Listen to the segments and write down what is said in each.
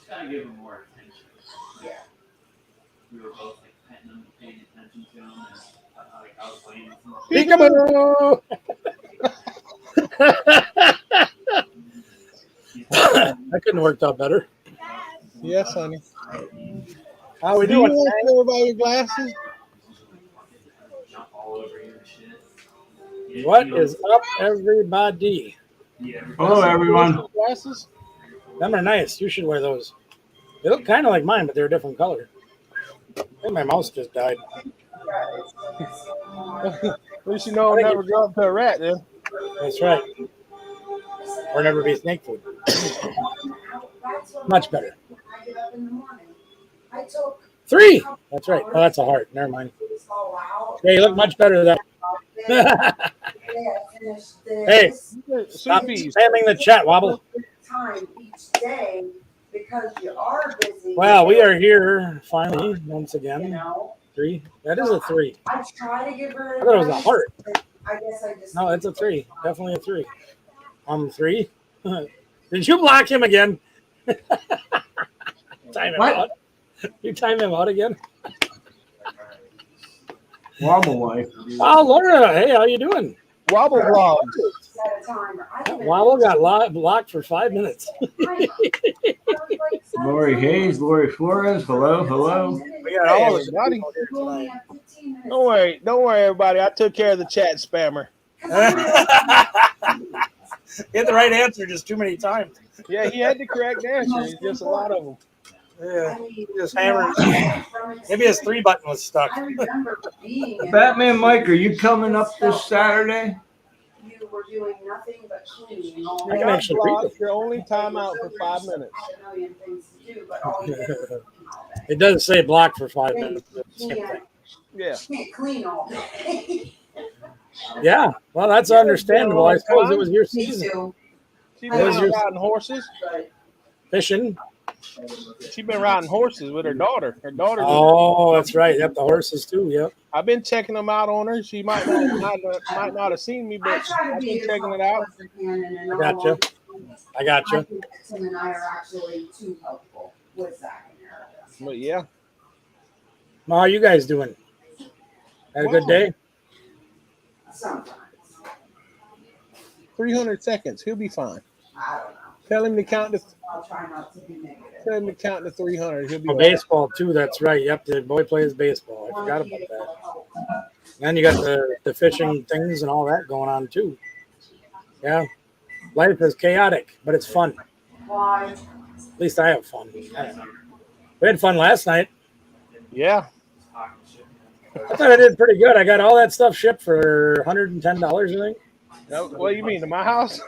gotta give them more attention. Yeah. We were both like petting them, paying attention to them, and like I was playing with them. Peekaboo! That couldn't have worked out better. Yes, honey. How we Do you doing? want to know about your glasses? Jump all over you and shit. What is up, everybody? Hello, everyone. Glasses? Them are nice. You should wear those. They look kind of like mine, but they're a different color. I think my mouse just died. At least you know I'll never go up to a rat then. That's right. Or never be snake food. Much better. 3. That's right. Oh, that's a heart. Never mind. Yeah, you look much better than that. Hey, stop spamming the chat, Wobble. Well, we are here finally once again. 3. That is a 3. I try to give her. I thought it was a heart. I guess I just. No, it's a 3. Definitely a 3. 3. Did you block him again? Time him out. You time him out again? Wobble life. Oh, Laura. Hey, how you doing? Wobble vlogs. Wobble got blocked for 5 minutes. Lori Hayes, Lori Flores. Hello, hello. We got all Hey, the buddy. tonight. Don't worry, everybody. I took care of the chat spammer. Get the right answer just too many times. Yeah, he had the correct answer. It's just a lot of them. Yeah, just hammering. Maybe his 3 button was stuck. Batman Mike, are you coming up this Saturday? You were doing nothing but cleaning all I day. can actually read it. Your only time out for 5 minutes. A million things to do, but all you did was clean all day. It does say block for 5 minutes. You can't- Yeah. you can't clean all day. Yeah, well, that's understandable. I suppose it was your season. She What was been your- riding horses. Fishing. She been riding horses with her daughter. Her daughter. Oh, that's right. Yep, the horses too. Yep. I've been checking them out on her. She might not have seen me, I but try to I've be been checking it out. I gotcha. I gotcha. Tim and I are actually too helpful with Zach and Erica. But yeah, Well, how you guys doing? Had a good day? Sometimes. 300 seconds. He'll be fine. I don't know. Tell him to count to. I'll try not to be negative. Tell him to count to 300. He'll be. Oh, all right. baseball too. That's right. Yep, the boy plays baseball. I forgot about that. And you got the fishing things and all that going on too. Yeah, life is chaotic, but it's fun. Why? At least I have fun. We had fun last night. Yeah. I thought I did pretty good. I got all that stuff shipped for $110, I think. No, what do you mean to my house?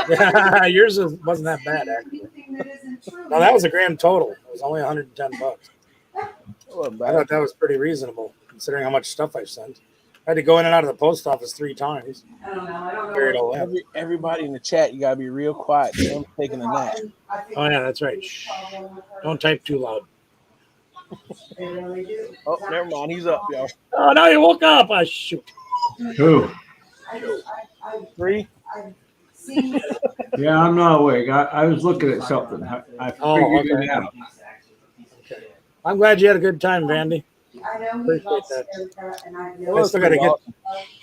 Yeah, yours wasn't that bad, actually. Anything that isn't true. No, that was a grand total. It was only $110. Wasn't I bad. thought that was pretty reasonable, considering how much stuff I sent. I had to go in and out of the post office 3 times. I don't know. I don't know. Carry it all in. Everybody in the chat, you gotta be real quiet. I'm taking a nap. I think Oh, yeah, that's right. Shh. Don't type too loud. they really do. Oh, never mind. He's up, y'all. Oh, now you woke up. Ah, shoot. Who? I've 3. seen. Yeah, I'm not awake. I was looking at something. I Oh, figured okay. it out. I'm glad you had a good time, Vandy. I know he Appreciate loves that. Erica, and I I know. still got to get.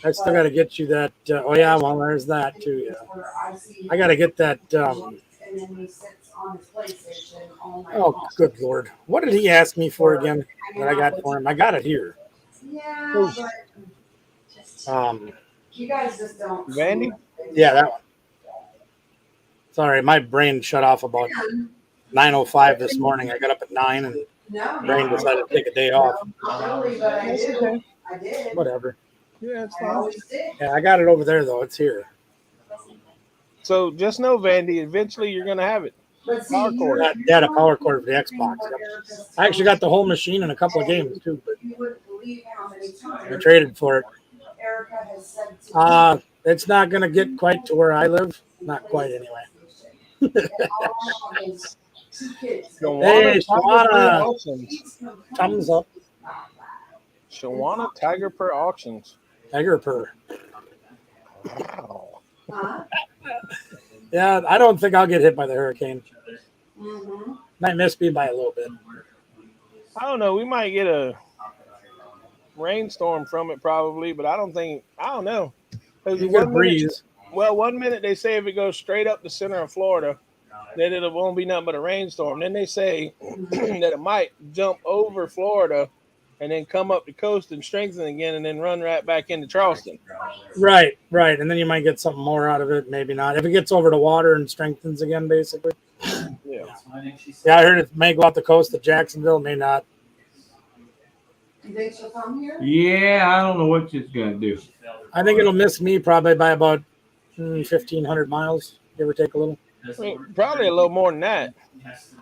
I still got to get you that. Oh yeah, well there's that too. Yeah, Where I see I got to get that. and then he sits on his PlayStation all night Oh, long. good lord! What did he ask me for again? That I got for him. I got it here. Yeah, but you guys just don't. Vandy? Yeah, that one. Sorry, my brain shut off about 9:05 this morning. I got up at 9 and No, brain decided to take a day off. not really, but I That's do. okay. I did. Whatever. Yeah, it's I fine. always did. Yeah, I got it over there though. It's here. So just know, Vandy, eventually you're gonna have it. But see, Power cord. Got a power cord for the Xbox. Yep. I actually got the whole machine in a couple of games too, but You wouldn't believe how many I times traded for it. Erica has said to me, It's not gonna get quite to where I live. Not quite anyway. Hey, Shawana. Thumbs up. Shawana Tiger Per Auctions. Tiger purr. Wow. Huh? Yeah, I don't think I'll get hit by the hurricane. Mm-hmm. Might miss me by a little bit. I don't know. We might get a rainstorm from it probably, but I don't know. 'Cause You get a breeze. Well, 1 minute they say if it goes straight up the center of Florida, then it won't be nothing but a rainstorm. Then they say that it might jump over Florida and then come up the coast and strengthen again and then run right back into Charleston. Right. And then you might get something more out of it, maybe not. If it gets over the water and strengthens again, basically. Yeah. Yeah, I heard it may go out the coast of Jacksonville, may not. You think she'll come here? Yeah, I don't know what she's gonna do. I think it'll miss me probably by about 1,500 miles, give or take a little. Probably a little more than that.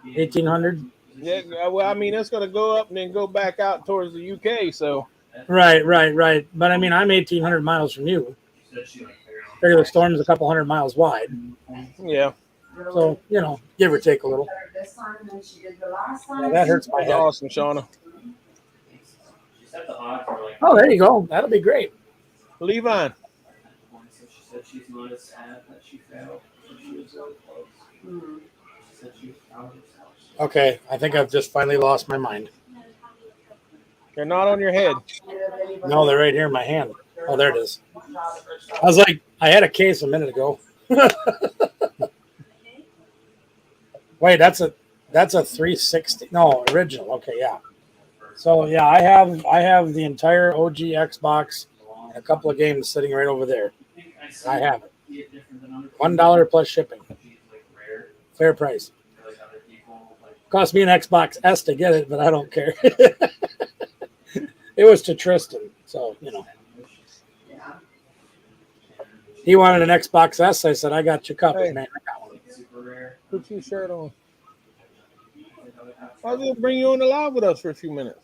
1,800. Yeah, well, I mean, it's going to go up and then go back out towards the UK. So, Right. But I mean, I'm 1,800 miles from you. Figure the storm's a couple hundred miles wide. yeah, So, give or take a little. This time than she did the last time. Yeah, that hurts my that's head. awesome, Shauna. She said the odds were like. Oh, there you go. That'll be great. Levine. So she said she's not as sad that she failed. So she was really close. Hmm. She said she was proud of herself. Okay, I think I've just finally lost my mind. They're not on your head. No, they're right here in my hand. Oh, there it is. I was like, I had a case a minute ago. Wait, that's a 360. No, original. Okay, yeah. So yeah, I have the entire OG Xbox and a couple of games sitting right over there. I have it. $1 plus shipping. Fair price. Cost me an Xbox S to get it, but I don't care. It was to Tristan, so Yeah. he wanted an Xbox S. I said, I got you covered, Hey. man. I got one. Put your shirt on. I was going to bring you on the live with us for a few minutes.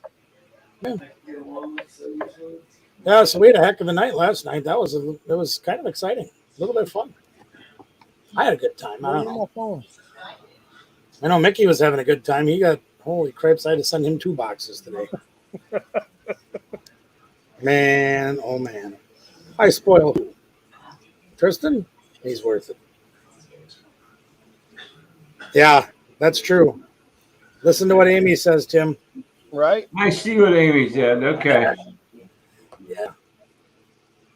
Yeah, so we had a heck of a night last night. It was kind of exciting, a little bit of fun. I had a good time. I don't know. My phone. I know Mickey was having a good time. He got, holy cripes, I had to send him 2 boxes today. Man, oh man. I spoil who? Tristan? He's worth it. Yeah, that's true. Listen to what Amy says, Tim. Right? I see what Amy said. Okay. Yeah.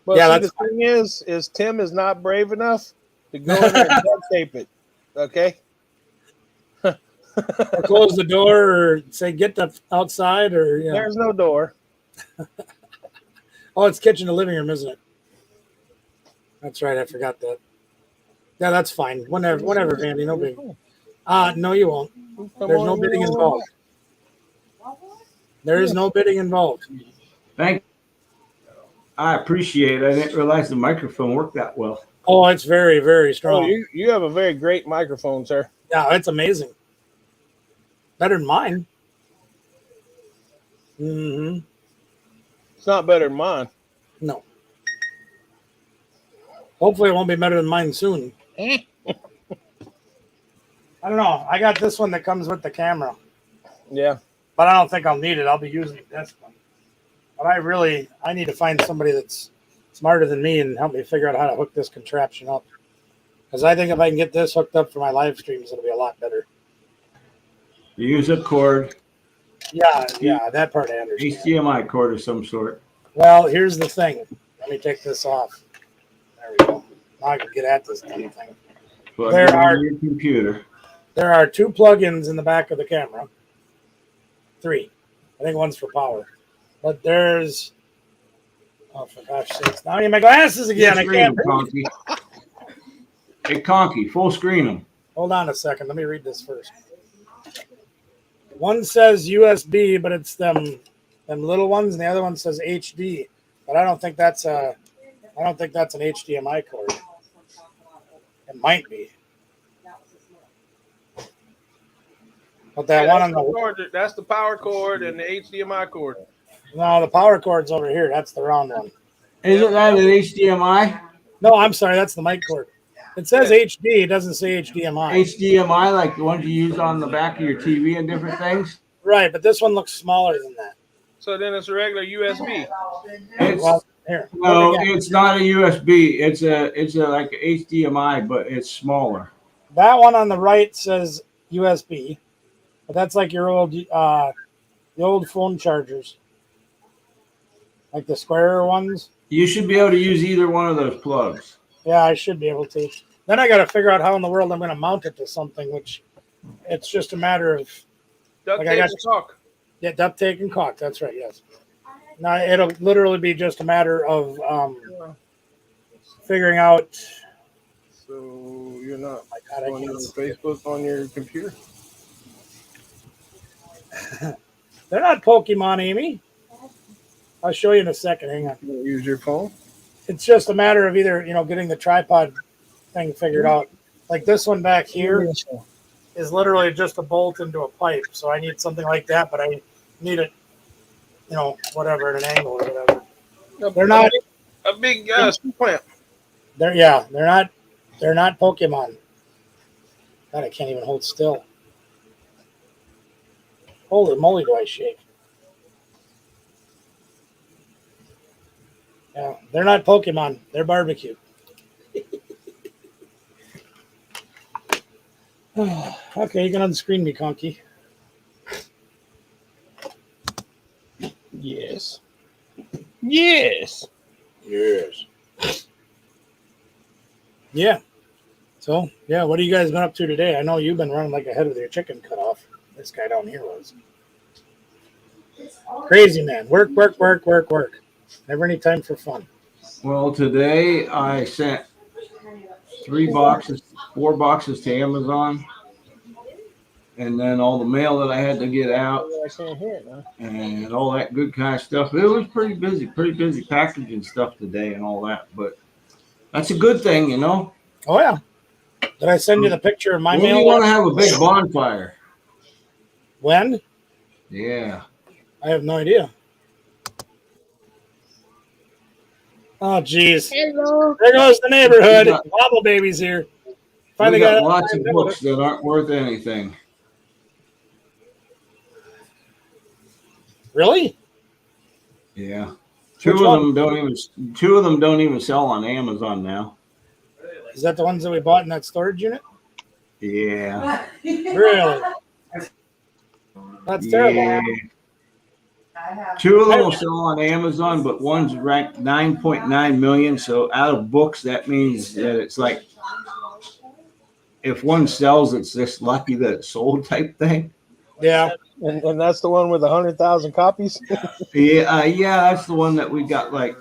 But Yeah, see, the thing is Tim is not brave enough to go in there and duct tape it. Okay? Or close the door or say get the outside or There's no door. Oh, it's kitchen to living room, isn't it? That's right, I forgot that. Yeah, that's fine. Whenever, Vandy, no big. No, you won't. There's no bidding involved. There is no bidding involved. Thank. I appreciate it. I didn't realize the microphone worked that well. Oh, it's very, very Oh, strong. you have a very great microphone, sir. Yeah, it's amazing. Better than mine. Mm-hmm. It's not better than mine. No. Hopefully it won't be better than mine soon. I don't know. I got this one that comes with the camera, Yeah. but I don't think I'll need it. I'll be using this one. But I need to find somebody that's smarter than me and help me figure out how to hook this contraption up. Because I think if I can get this hooked up for my live streams, it'll be a lot better. You use a cord, Yeah, that part I understand. HDMI cord of some sort. Well, here's the thing. Let me take this off. There we go. Now I can get at this damn thing. Plug There it are- into your computer. There are 2 plugins in the back of the camera. 3. I think one's for power. But there's... Oh, for gosh sakes. Now I need my glasses again. I Screen can't... 'em, Conky. Hey, Conky, full screen them. Hold on a second. Let me read this first. One says USB, but it's them little ones, and the other one says HD. But I don't think that's an HDMI cord. It might be. But that one on the That's the power cord and the HDMI cord. no, the power cord's over here. That's the round one. Isn't that an HDMI? No, I'm sorry. That's the mic cord. It says HD. It doesn't say HDMI. HDMI, like the ones you use on the back of your TV and different things? Right, but this one looks smaller than that. So then it's a regular USB. It's, Well, here. no, Look again. it's not a USB. It's a like HDMI, but it's smaller. That one on the right says USB. But that's like your old the old phone chargers. Like the square ones. You should be able to use either one of those plugs. Yeah, I should be able to. Then I got to figure out how in the world I'm going to mount it to something, which it's just a matter of Duct Like, tape I and got- caulk. duct tape and caulk. That's right. Yes. Now it'll literally be just a matter of figuring out. So you're not My God, I on your can't see. Facebook on your computer? They're not Pokemon, Amy. I'll show you in a second. Hang on. You don't use your phone? It's just a matter of either getting the tripod thing figured out. Like this one back here is literally just a bolt into a pipe. So I need something like that, but I need it, whatever at an angle or whatever. They're not. A big plant. They're not Pokemon. God, I can't even hold still. Holy moly, do I shake? Yeah, they're not Pokemon. They're barbecue. Okay, you can unscreen me, Conky. Yes. Yes. Yes. Yeah. So, yeah, what have you guys been up to today? I know you've been running like a head with your chicken cut off. This guy down here was. Crazy man. Work. Never any time for fun. Well, today I sent 4 boxes to Amazon, and then all the mail that I had to get out, I can't hear it now. and all that good kind of stuff. It was pretty busy packaging stuff today and all that, but that's a good thing, Oh, yeah. Did I send you the picture of my When mail? you want to have a big bonfire? When? Yeah. I have no idea. Oh, geez. Hello. There goes the neighborhood. We got- Wobble Baby's here. We Finally got got lots of books that aren't worth anything. Really? Yeah. Which Two one? of them don't even sell on Amazon now. Is that the ones that we bought in that storage unit? Yeah. Really? That's terrible. Yeah. I have. 2 of them will sell on Amazon, but one's ranked 9.9 million. So out of books, that means that it's like if one sells, it's just lucky that it sold type thing. Yeah. And that's the one with 100,000 copies? Yeah, that's the one that we got like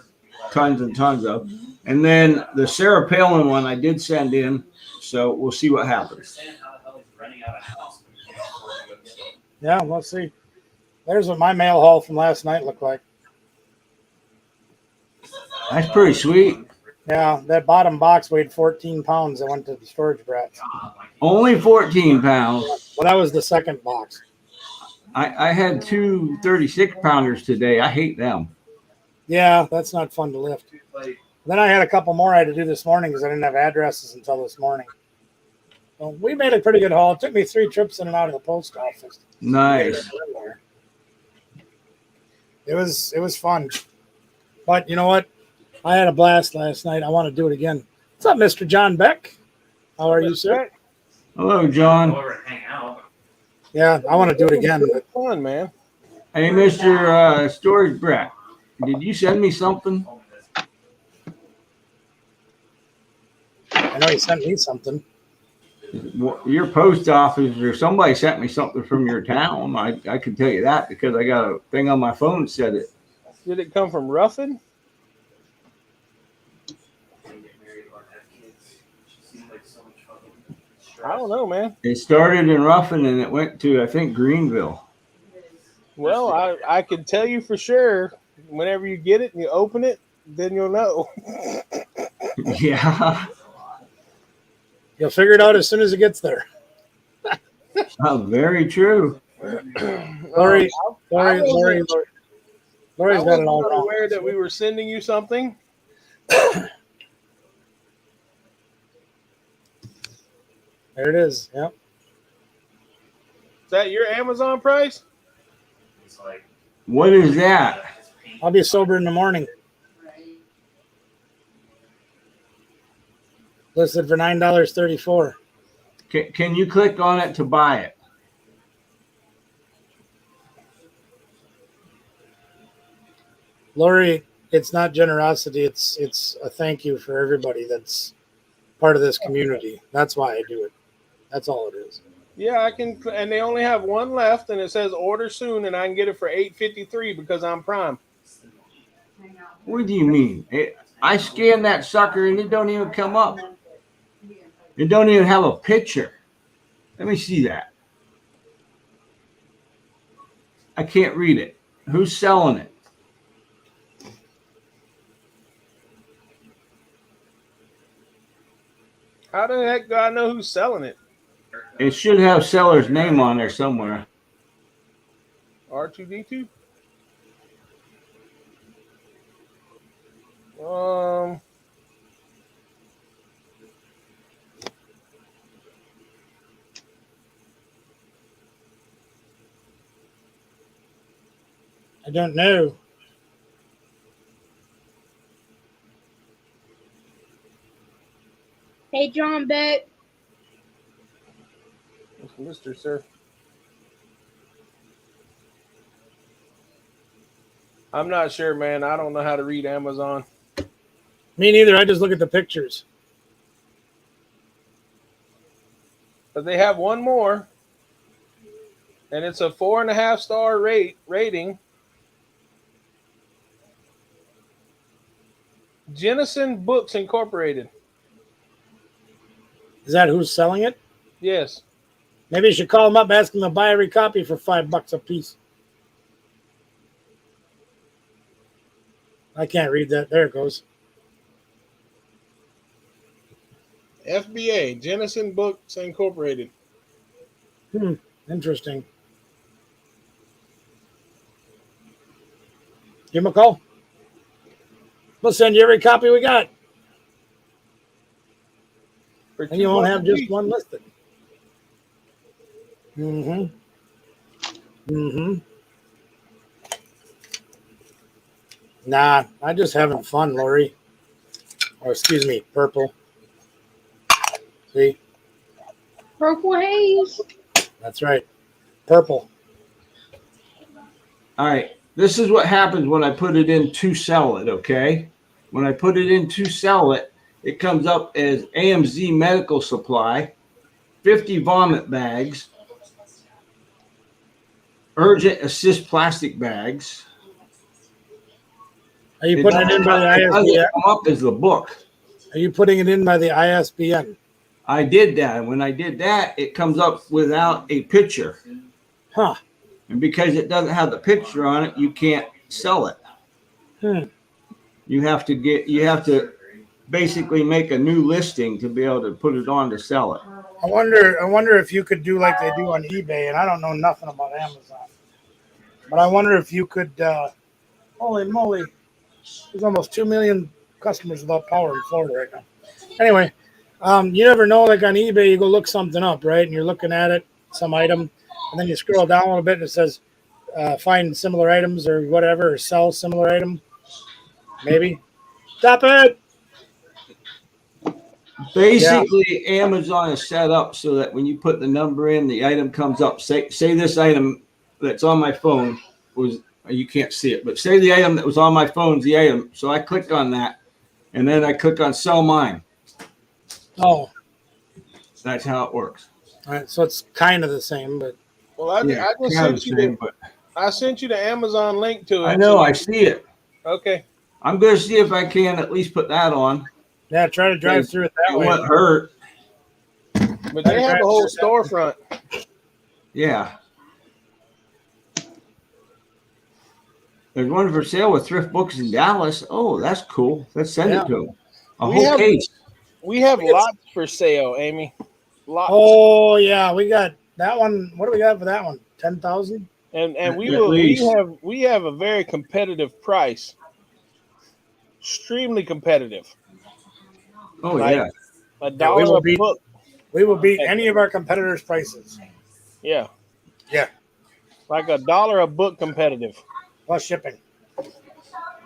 tons and tons of. And then the Sarah Palin one I did send in, so we'll see what happens. Yeah, let's see. There's what my mail haul from last night looked like. That's pretty sweet. Yeah, that bottom box weighed 14 pounds. That went to the storage Bratz. Only 14 pounds. Well, that was the second box. I had 2 36-pounders today. I hate them. Yeah, that's not fun to lift. Then I had a couple more I had to do this morning because I didn't have addresses until this morning. So we made a pretty good haul. It took me 3 trips in and out of the post office. Nice. It was fun. But you know what? I had a blast last night. I want to do it again. What's up, Mr. John Beck? How are you, sir? Hello, John. Over and hang out. Yeah, I want to do it again. But Fun, man. Hey, Mr. Storage Brat, did you send me something? I know you sent me something. Your post office or somebody sent me something from your town. I can tell you that because I got a thing on my phone that said it. Did it come from Ruffin? I don't know, man. It started in Ruffin and it went to, I think, Greenville. Well, I can tell you for sure, whenever you get it and you open it, then you'll know. Yeah. You'll figure it out as soon as it gets there. Oh, very true. Lori's I got it all wasn't wrong. aware that we were sending you something. There it is. Yep. Is that your Amazon price? What is that? I'll be sober in the morning. Listed for $9.34. Can you click on it to buy it? Lori, it's not generosity. It's a thank you for everybody that's part of this community. That's why I do it. That's all it is. Yeah, I can, and they only have one left, and it says order soon, and I can get it for $8.53 because I'm Prime. What do you mean? I scanned that sucker and it don't even come up. It don't even have a picture. Let me see that. I can't read it. Who's selling it? How the heck do I know who's selling it? It should have seller's name on there somewhere. R2D2? I don't know. Hey, John Beck. Mr. Sir. I'm not sure, man. I don't know how to read Amazon. Me neither. I just look at the pictures. But they have one more, and it's a 4.5-star rating. Jennison Books Incorporated. Is that who's selling it? Yes. Maybe you should call them up, ask them to buy every copy for $5 a piece. I can't read that. There it goes. FBA, Jennison Books Incorporated. Interesting. Give them a call. We'll send you every copy we got. And you won't have just one listed. Nah, I'm just having fun, Lori. Or excuse me, Purple. See? Purple Haze. That's right. Purple. All right. This is what happens when I put it in to sell it, okay? When I put it in to sell it, it comes up as AMZ Medical Supply, 50 vomit bags, urgent assist plastic bags. Are you putting it in by the It doesn't ISBN? come up as the book. Are you putting it in by the ISBN? I did that. And when I did that, it comes up without a picture. Huh. And because it doesn't have the picture on it, you can't sell it. You have to basically make a new listing to be able to put it on to sell it. I wonder if you could do like they do on eBay, and I don't know nothing about Amazon. But I wonder if you could holy moly, there's almost 2 million customers without power in Florida right now. Anyway, you never know, like on eBay, you go look something up, right? And you're looking at it, some item, and then you scroll down a little bit and it says find similar items or whatever, or sell similar item. Maybe. Stop it! Basically, Amazon is set up so that when you put the number in, the item comes up. Say this item that's on my phone was, you can't see it, but say the item that was on my phone is the item. So I click on that, and then I click on sell mine. Oh. That's how it works. All right, so it's kind of the same, but Well, I just sent you I sent you the Amazon link to it. I know, I see it. Okay. I'm going to see if I can at least put that on. yeah, try to drive through it that It way. won't hurt. But they have a whole storefront. Yeah. There's one for sale with Thrift Books in Dallas. Oh, that's cool. Let's send it to them. Whole case. We have lots for sale, Amy. Lots. Oh yeah, we got that one. What do we got for that one? 10,000. And we have a very competitive price. Extremely competitive. Oh like yeah. $1 a book. We will beat any of our competitors' prices. Yeah. Yeah. Like $1 a book competitive. Plus shipping.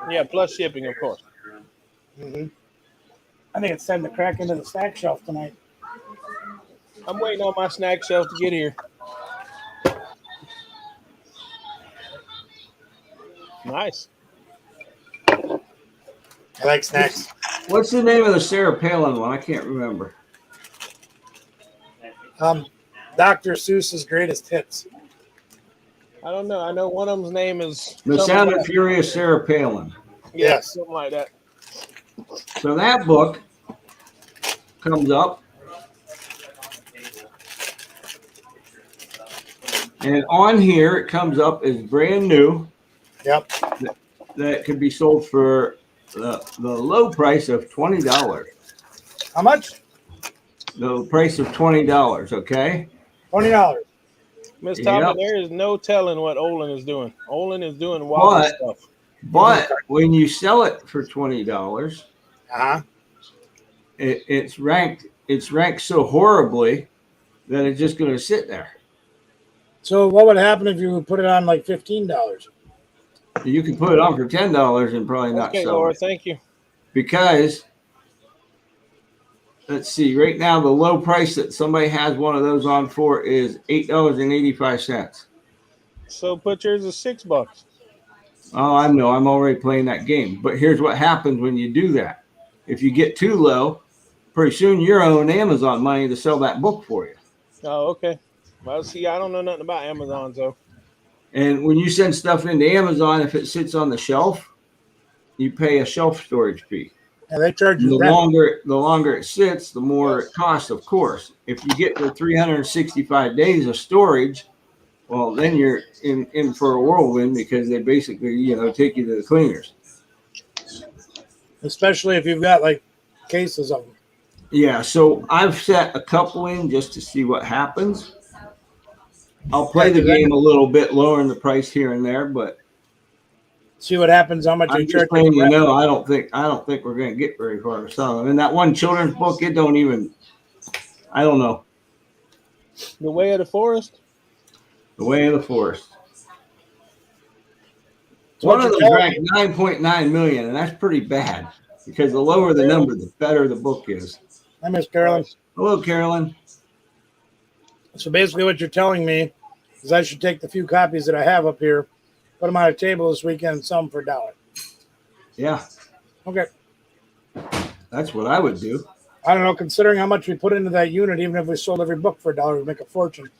Yeah, plus shipping, of course. I think it's time to crack into the snack shelf tonight. I'm waiting on my snack shelf to get here. Nice. I like snacks. What's the name of the Sarah Palin one? I can't remember. Dr. Seuss's Greatest Hits. I don't know. I know one of them's name is The something Sound like- and Fury of Sarah Palin. Yes. something like that. So that book comes up, and on here it comes up as brand new. Yep. That could be sold for the low price of $20. How much? The price of $20. Okay. $20. Miss Yep. Toppin, there is no telling what Olin is doing. Olin is doing wild But- stuff. But when you sell it for $20, Uh-huh. it's ranked so horribly that it's just going to sit there. So what would happen if you put it on like $15? You can put it on for $10 and probably not Okay, sell Laura, it. thank you. Because let's see, right now the low price that somebody has one of those on for is $8.85. So put yours as $6. Oh, I know, I'm already playing that game. But here's what happens when you do that. If you get too low, pretty soon you're owing Amazon money to sell that book for you. Oh, okay. Well, see, I don't know nothing about Amazon, so And when you send stuff into Amazon, if it sits on the shelf, you pay a shelf storage fee. And they charge The you rent. longer it sits, the more it costs, of course. If you get to 365 days of storage, well, then you're in for a whirlwind because they basically, take you to the cleaners. Especially if you've got like cases of them. Yeah, so I've set a couple in just to see what happens. I'll play the game a little bit, lowering the price here and there, but See what happens, how much they I'm charge just letting you. you know, I don't think we're going to get very far selling. And that one children's book, I don't know. The Way of the Forest. The Way of the Forest. So One what of you're them telling ranked 9.9 million, and that's pretty bad because the lower the number, the better the book is. Hi, Miss Carolyn. Hello, Carolyn. So basically what you're telling me is I should take the few copies that I have up here, put them on a table this weekend and sell them for $1. Yeah, Okay. that's what I would do. I don't know, considering how much we put into that unit, even if we sold every book for $1, we'd make a fortune.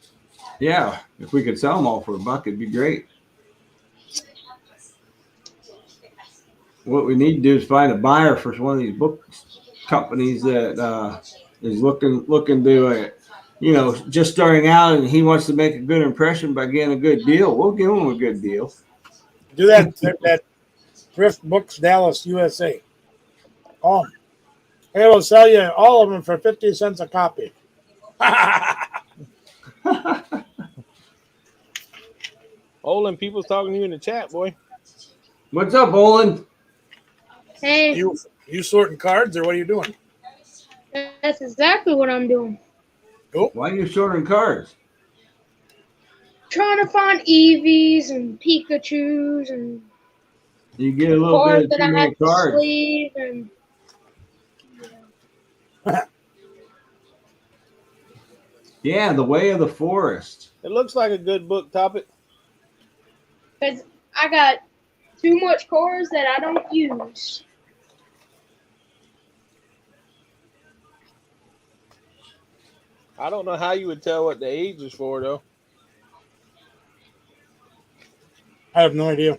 Yeah, if we could sell them all for $1, it'd be great. What we need to do is find a buyer for one of these book companies that is looking to, just starting out, and he wants to make a good impression by getting a good deal. We'll give him a good deal. Do that at Thrift Books Dallas, USA. Oh, they will sell you all of them for 50 cents a copy. Olin, people's talking to you in the chat, boy. What's up, Olin? Hey, You sorting cards or what are you doing? that's exactly what I'm doing. Why are you sorting cards? Trying to find Eevees and Pikachus and You get a little cards bit that of I too have many to cards. sleeve and Yeah, The Way of the Forest. It looks like a good book topic. because I got too much cards that I don't use. I don't know how you would tell what the age is for, though. I have no idea.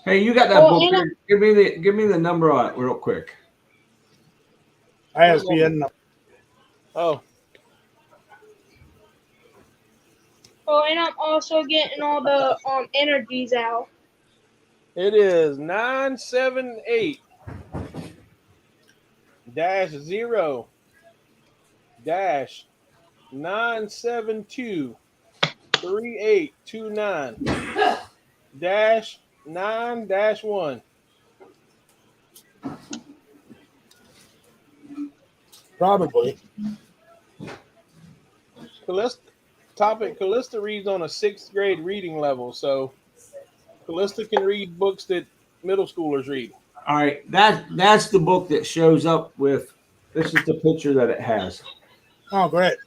Hey, you got that Well, book and there? Give me the number on it real quick. ISBN. Oh, Oh, and I'm also getting all the energies out. it is 978 -0 -972 3829 -9-1. Probably. Callista reads on a 6th grade reading level, so Callista can read books that middle schoolers read. All right, that's the book that shows up with. This is the picture that it has, Oh, great.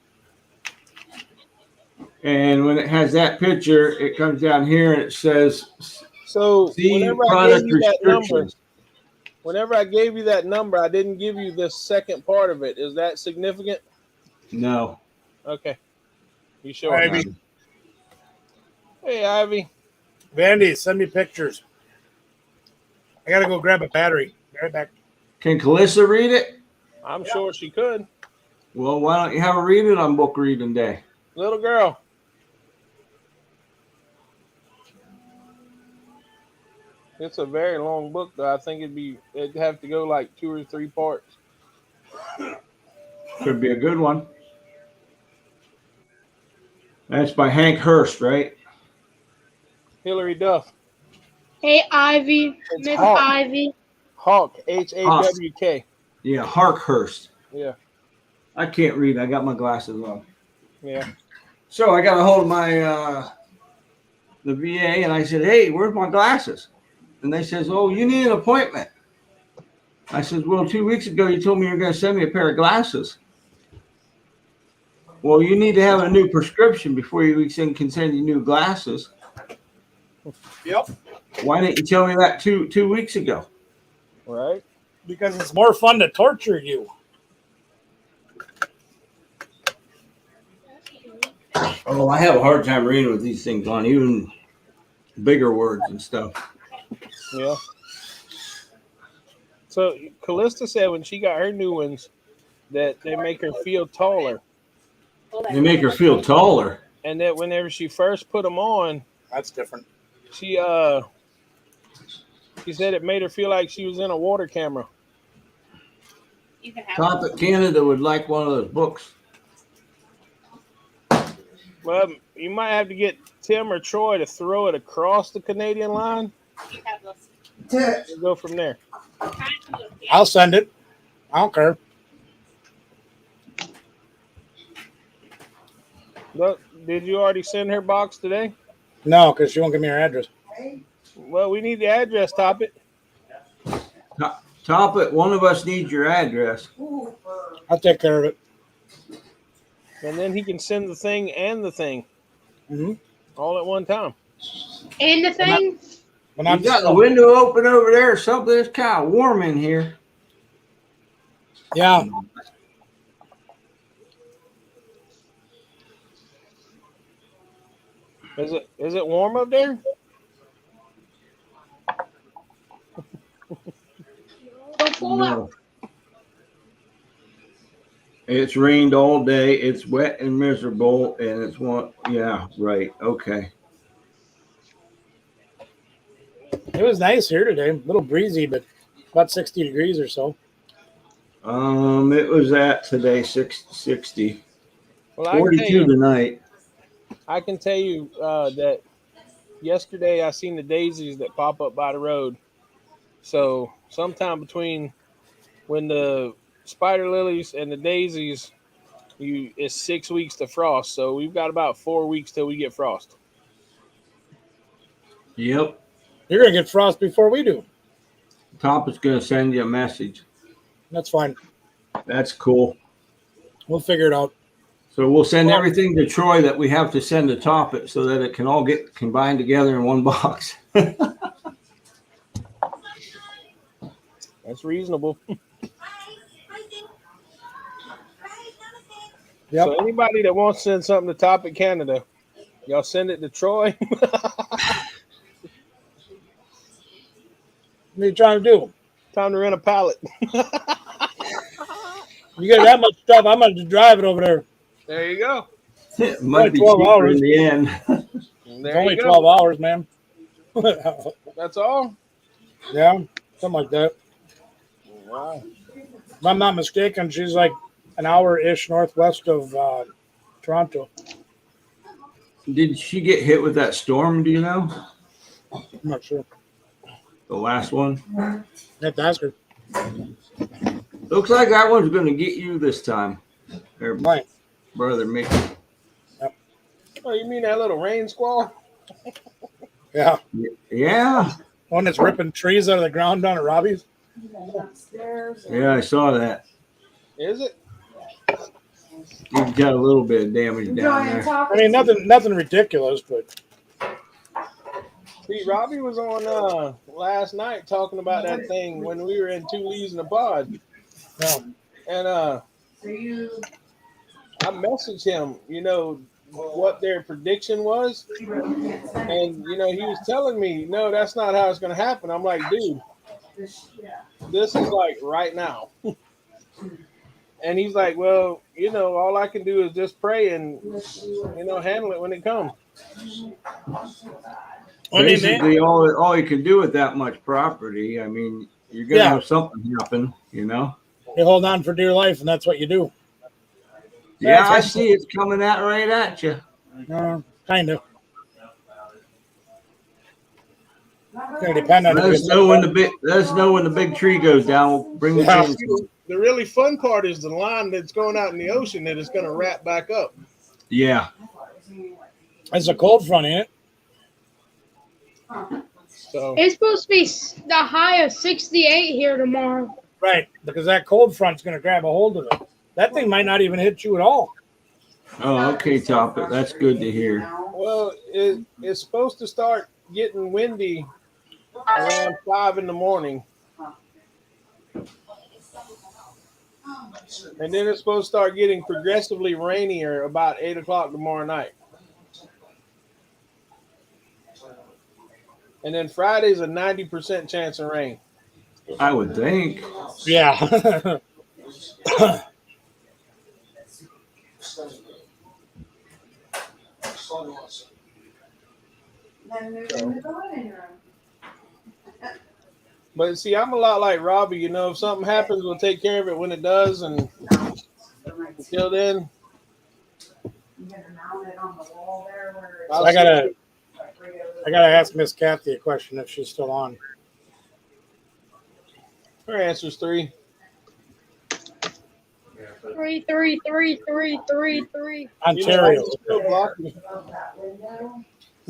and when it has that picture, it comes down here and it says So "See whenever I product gave you that number, restrictions." Whenever I gave you that number, I didn't give you the second part of it. Is that significant? No. Okay. You sure? Ivy. Hey, Ivy. Vandy, send me pictures. I gotta go grab a battery. Be right back. Can Calissa read it? I'm sure she could. Well, why don't you have her read it on book reading day? Little girl. It's a very long book, though. I think it'd have to go like 2 or 3 parts. Could be a good one. That's by Hank Hurst, right? Hillary Duff. Hey, Ivy. It's Miss Hawk. Ivy. Hawk. Hawk. Yeah, Harkhurst. Yeah. I can't read. I got my glasses on. Yeah. So I got a hold of my the VA, and I said, "Hey, where's my glasses?" And they says, "Oh, you need an appointment." I said, "Well, 2 weeks ago you told me you were going to send me a pair of glasses." Well, you need to have a new prescription before we can send you new glasses. Yep. Why didn't you tell me that two weeks ago? Right. Because it's more fun to torture you. Oh, I have a hard time reading with these things on, even bigger words and stuff. Yeah. So Callista said when she got her new ones that they make her feel taller, They make her feel taller. and that whenever she first put them on, That's different. she said it made her feel like she was in a water camera. You can have Topic Canada would like one of those books. Well, you might have to get Tim or Troy to throw it across the Canadian line you have those. and go from there. I'll send it. I don't care. Look, did you already send her box today? No, because she won't give me her address. Well, we need the address, Topic. Topic, one of us needs your address. I'll take care of it. And then he can send the thing and the thing Mm-hmm. all at one time. And the thing. When You I'm got the window open over there or something? It's kind of warm in here. Yeah. Is it warm up there? Don't pull out. No. It's rained all day. It's wet and miserable, and it's one. Yeah, right. Okay. It was nice here today. A little breezy, but about 60 degrees or so. It was at today 60. Well, I can 42 tonight. I can tell you that yesterday I seen the daisies that pop up by the road. So sometime between when the spider lilies and the daisies, it's 6 weeks to frost. So we've got about 4 weeks till we get frost. Yep. You're going to get frost before we do. Top is going to send you a message. That's fine. That's cool. We'll figure it out. So we'll send everything to Troy that we have to send to Topic so that it can all get combined together in one box. That's reasonable. Yep. So anybody that wants to send something to Topic Canada, y'all send it to Troy. What are you trying to do? Time to rent a pallet. You get that much stuff, I'm going to drive it over there. There you go. It might be 12 cheaper hours. in the end. It's There only you 12 go. hours, man. That's all. Yeah, something like that. Wow. If I'm not mistaken, she's like an hour-ish northwest of Toronto. Did she get hit with that storm? Do you know? I'm not sure. The last one? I have to ask her. Looks like that one's going to get you this time. There, Right. brother Mickey. Oh, you mean that little rain squall? Yeah. Yeah. One that's ripping trees out of the ground down at Robbie's. Yeah, I saw that. Is it? You got a little bit of damage down there. I mean, nothing ridiculous, but See, Robbie was on last night talking about that thing when we were in Two Leaves in a Pod. No. And I messaged him, what their prediction was. And, he was telling me, no, that's not how it's going to happen. I'm like, dude, this is like right now. And he's like, well, all I can do is just pray and, handle it when it comes. Basically, all you can do with that much property. I mean, you're going to have something happen, You hold on for dear life, and that's what you do. Yeah, I see it's coming out right at you. Kind of. Gonna depend on. Let us know when the big tree goes down. We'll bring the chainsaw. The really fun part is the line that's going out in the ocean that is going to wrap back up. Yeah. It's a cold front, ain't it? So It's supposed to be the high of 68 here tomorrow. Right, because that cold front's going to grab a hold of it. That thing might not even hit you at all. Oh, okay, Topic. That's good to hear. well, it's supposed to start getting windy around 5 in the morning. And then it's supposed to start getting progressively rainier about 8 o'clock tomorrow night. And then Friday's a 90% chance of rain. I would think. Yeah. But see, I'm a lot like Robbie. If something happens, we'll take care of it when it does. And until then, I gotta ask Miss Kathy a question if she's still on. her answer's 3. 3, 3, 3, 3, 3, 3. Ontario.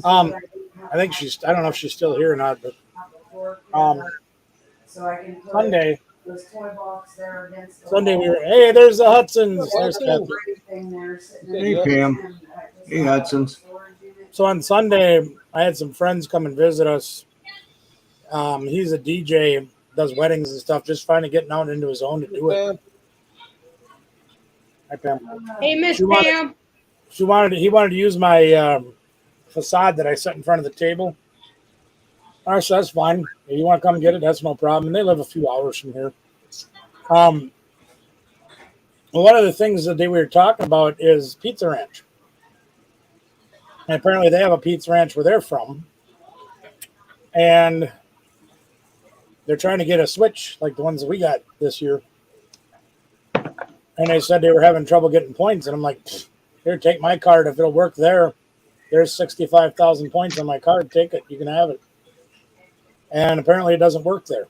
I I think I don't know if she's still here or not, but Sunday we were, hey, there's the Hudsons. There's Kathy. Hey, Pam. Hey, Hudson's. So on Sunday, I had some friends come and visit us. He's a DJ, does weddings and stuff, just finally getting out into his own to do it. Hi, Pam. Hey, Miss He Pam. wanted to use my facade that I set in front of the table. All right, so that's fine. If you want to come get it, that's no problem. And they live a few hours from here. One of the things that we were talking about is Pizza Ranch. And apparently they have a Pizza Ranch where they're from. And they're trying to get a switch like the ones that we got this year. And they said they were having trouble getting points. And I'm like, here, take my card. If it'll work there, there's 65,000 points on my card. Take it. You can have it. And apparently it doesn't work there.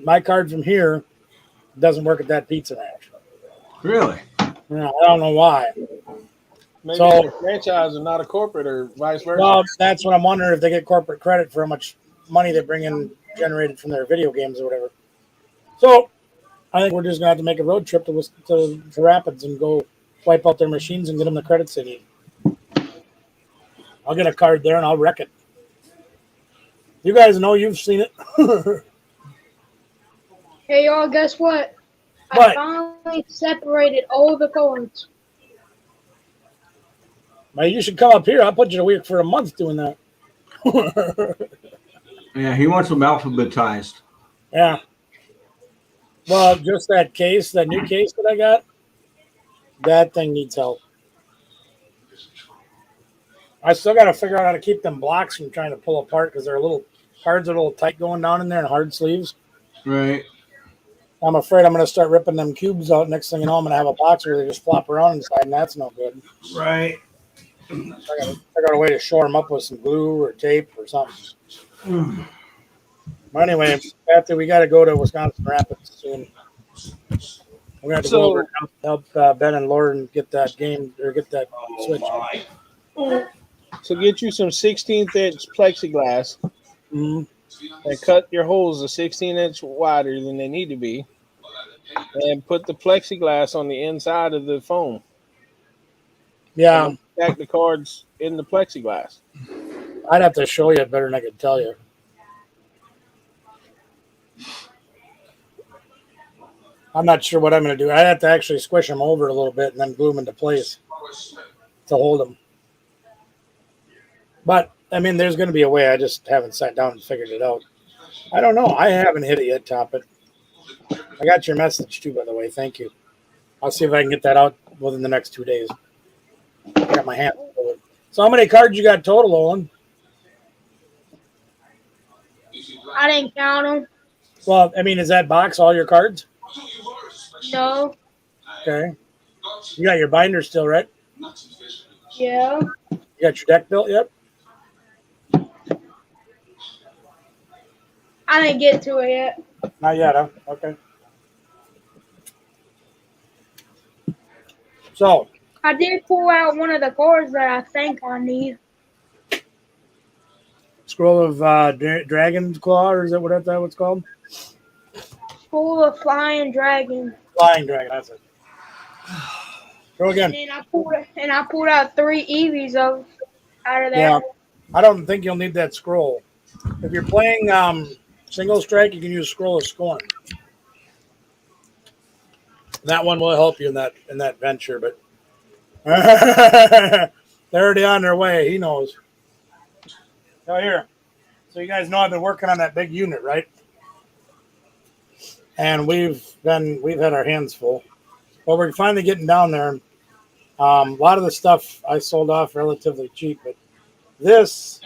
My card from here doesn't work at that Pizza Ranch. Really? I don't know why. Maybe So- it's a franchise and not a corporate, or vice versa. Well, that's what I'm wondering, if they get corporate credit for how much money they bring in generated from their video games or whatever. So I think we're just going to have to make a road trip to Rapids and go wipe out their machines and get them the credits they need. I'll get a card there and I'll wreck it. You guys know, you've seen it. Hey, y'all, guess what? What? I finally separated all the cards. Man, you should come up here. I'll put you to work for a month doing that. Yeah, he wants them alphabetized. Yeah. Well, just that new case that I got, that thing needs help. I still got to figure out how to keep them blocks from trying to pull apart because cards are a little tight going down in there and hard sleeves. Right. I'm afraid I'm going to start ripping them cubes out. Next thing you know, I'm going to have a box where they just flop around inside, and that's no good. Right. So I got a way to shore them up with some glue or tape or something. But anyway, after we got to go to Wisconsin Rapids soon. We're going to have to go over and help Ben and Lauren get that game or get that switch. So get you some 16th-inch plexiglass Mm-hmm. and cut your holes a 16-inch wider than they need to be, and put the plexiglass on the inside of the foam. Yeah, Stack the cards in the plexiglass. I'd have to show you better than I could tell you. I'm not sure what I'm going to do. I'd have to actually squish them over a little bit and then glue them into place to hold them. But, I mean, there's going to be a way. I just haven't sat down and figured it out. I don't know. I haven't hit it yet, Top It. I got your message, too, by the way. Thank you. I'll see if I can get that out within the next 2 days. I got my hand. So how many cards you got total, Olin? I didn't count them. Well, I mean, is that box all your cards? No. Okay. You got your binder still, right? Yeah. You got your deck built yet? I didn't get to it yet. Not yet, huh? Okay. So, I did pull out one of the cards that I think I need. Scroll of Dragon's Claw, or is that what that's called? Full of flying dragon. Flying Dragon, that's it. Go again. And then I pulled out 3 Eevees out of there. Yeah. I don't think you'll need that scroll. If you're playing single strike, you can use Scroll of Scorn. That one will help you in that venture, but they're already on their way. He knows. So here. So you guys know I've been working on that big unit, right? And we've had our hands full. Well, we're finally getting down there. A lot of the stuff I sold off relatively cheap, but this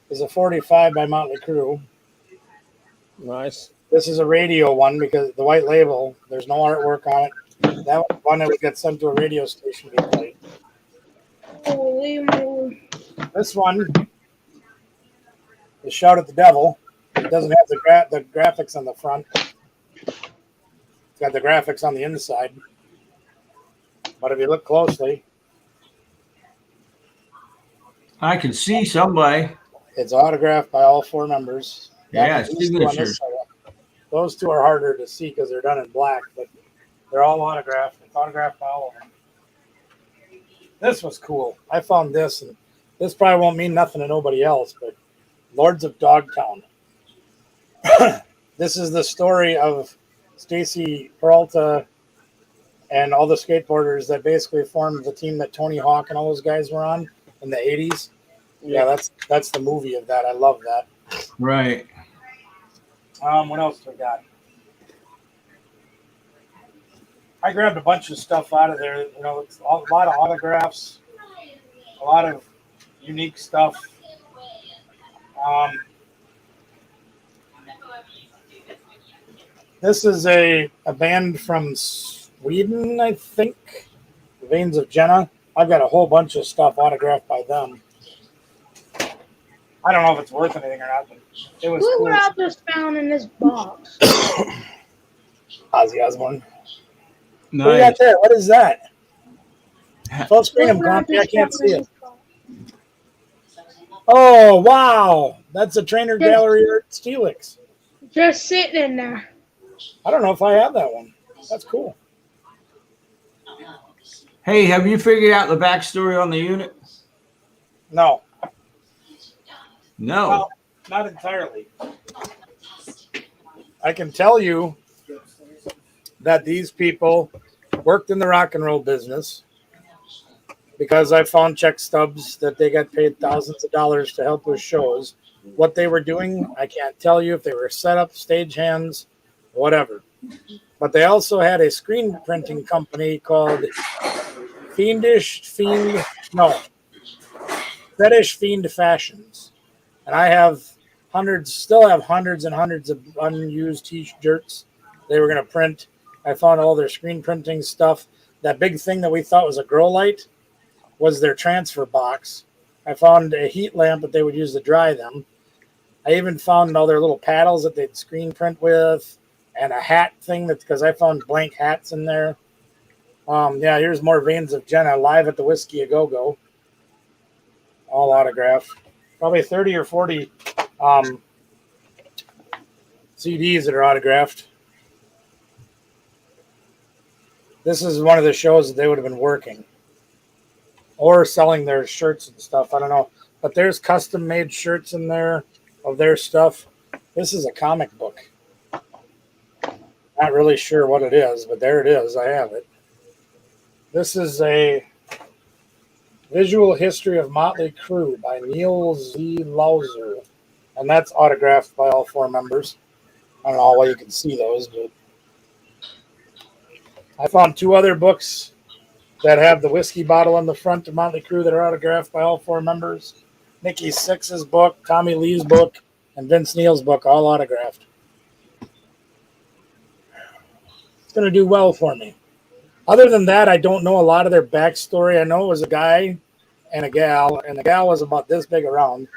is a 45 by Motley Crue. Nice. This is a radio one because the white label, there's no artwork on it. That one that would get sent to a radio station to be played. Holy moly. This one is Shout at the Devil. It doesn't have the graphics on the front. It's got the graphics on the inside. But if you look closely, I can see somebody. it's autographed by all 4 members. Yeah, These two on this signatures. side. Those 2 are harder to see because they're done in black, but they're all autographed. It's autographed by all of them. This was cool. I found this, and this probably won't mean nothing to nobody else, but Lords of Dogtown. This is the story of Stacy Peralta and all the skateboarders that basically formed the team that Tony Hawk and all those guys were on in the 80s. Yeah, that's the movie of that. I love that. Right. What else do we got? I grabbed a bunch of stuff out of there. You know, it's a lot of autographs, a lot of unique stuff. This is a band from Sweden, I think. The Veins of Jenna. I've got a whole bunch of stuff autographed by them. I don't know if it's worth anything or not, but it was Look cool. what I just found in this box. Ozzy Osbourne. Nice. What do you got there? What is that? Full screen Look him, what I Compy. I just can't found see in it. this box. Oh, wow. That's a Trainer Gallery Art Steelix. Just sitting in there. I don't know if I have that one. That's cool. Hey, have you figured out the backstory on the unit? No. No. Well, not entirely. I can tell you that these people worked in the rock and roll business because I found check stubs that they got paid thousands of dollars to help with shows. What they were doing, I can't tell you if they were set up, stagehands, whatever. But they also had a screen printing company called Fetish Fiend Fashions. And I have still have hundreds and hundreds of unused t-shirts they were going to print. I found all their screen printing stuff. That big thing that we thought was a grow light was their transfer box. I found a heat lamp that they would use to dry them. I even found all their little paddles that they'd screen print with, and a hat thing because I found blank hats in there. Yeah, here's more Veins of Jenna live at the Whiskey A Go Go. All autographed. Probably 30 or 40 CDs that are autographed. This is one of the shows that they would have been working. or selling their shirts and stuff. I don't know. But there's custom made shirts in there of their stuff. This is a comic book. Not really sure what it is, but there it is. I have it. This is a visual history of Motley Crue by Neil Z. Lauser. And that's autographed by all 4 members. I don't know how well you can see those, but I found 2 other books that have the whiskey bottle on the front of Motley Crue that are autographed by all 4 members. Nikki Sixx's book, Tommy Lee's book, and Vince Neil's book, all autographed. It's going to do well for me. Other than that, I don't know a lot of their backstory. I know it was a guy and a gal, and the gal was about this big around.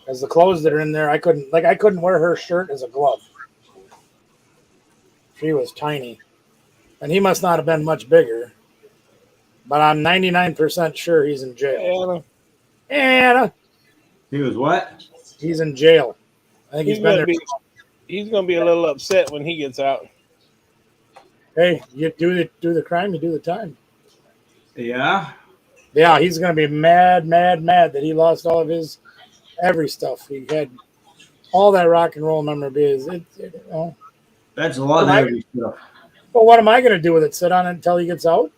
As the clothes that are in there, I couldn't wear her shirt as a glove. She was tiny. And he must not have been much bigger. But I'm 99% sure he's in jail. Anna. He was what? He's in jail. I think he's been there. He's going to be a little upset when he gets out. Hey, you do the crime, you do the time. Yeah. Yeah, he's going to be mad that he lost all of his every stuff. He had all that rock and roll memorabilia. That's a lot of heavy stuff. Well, what am I going to do with it? Sit on it until he gets out?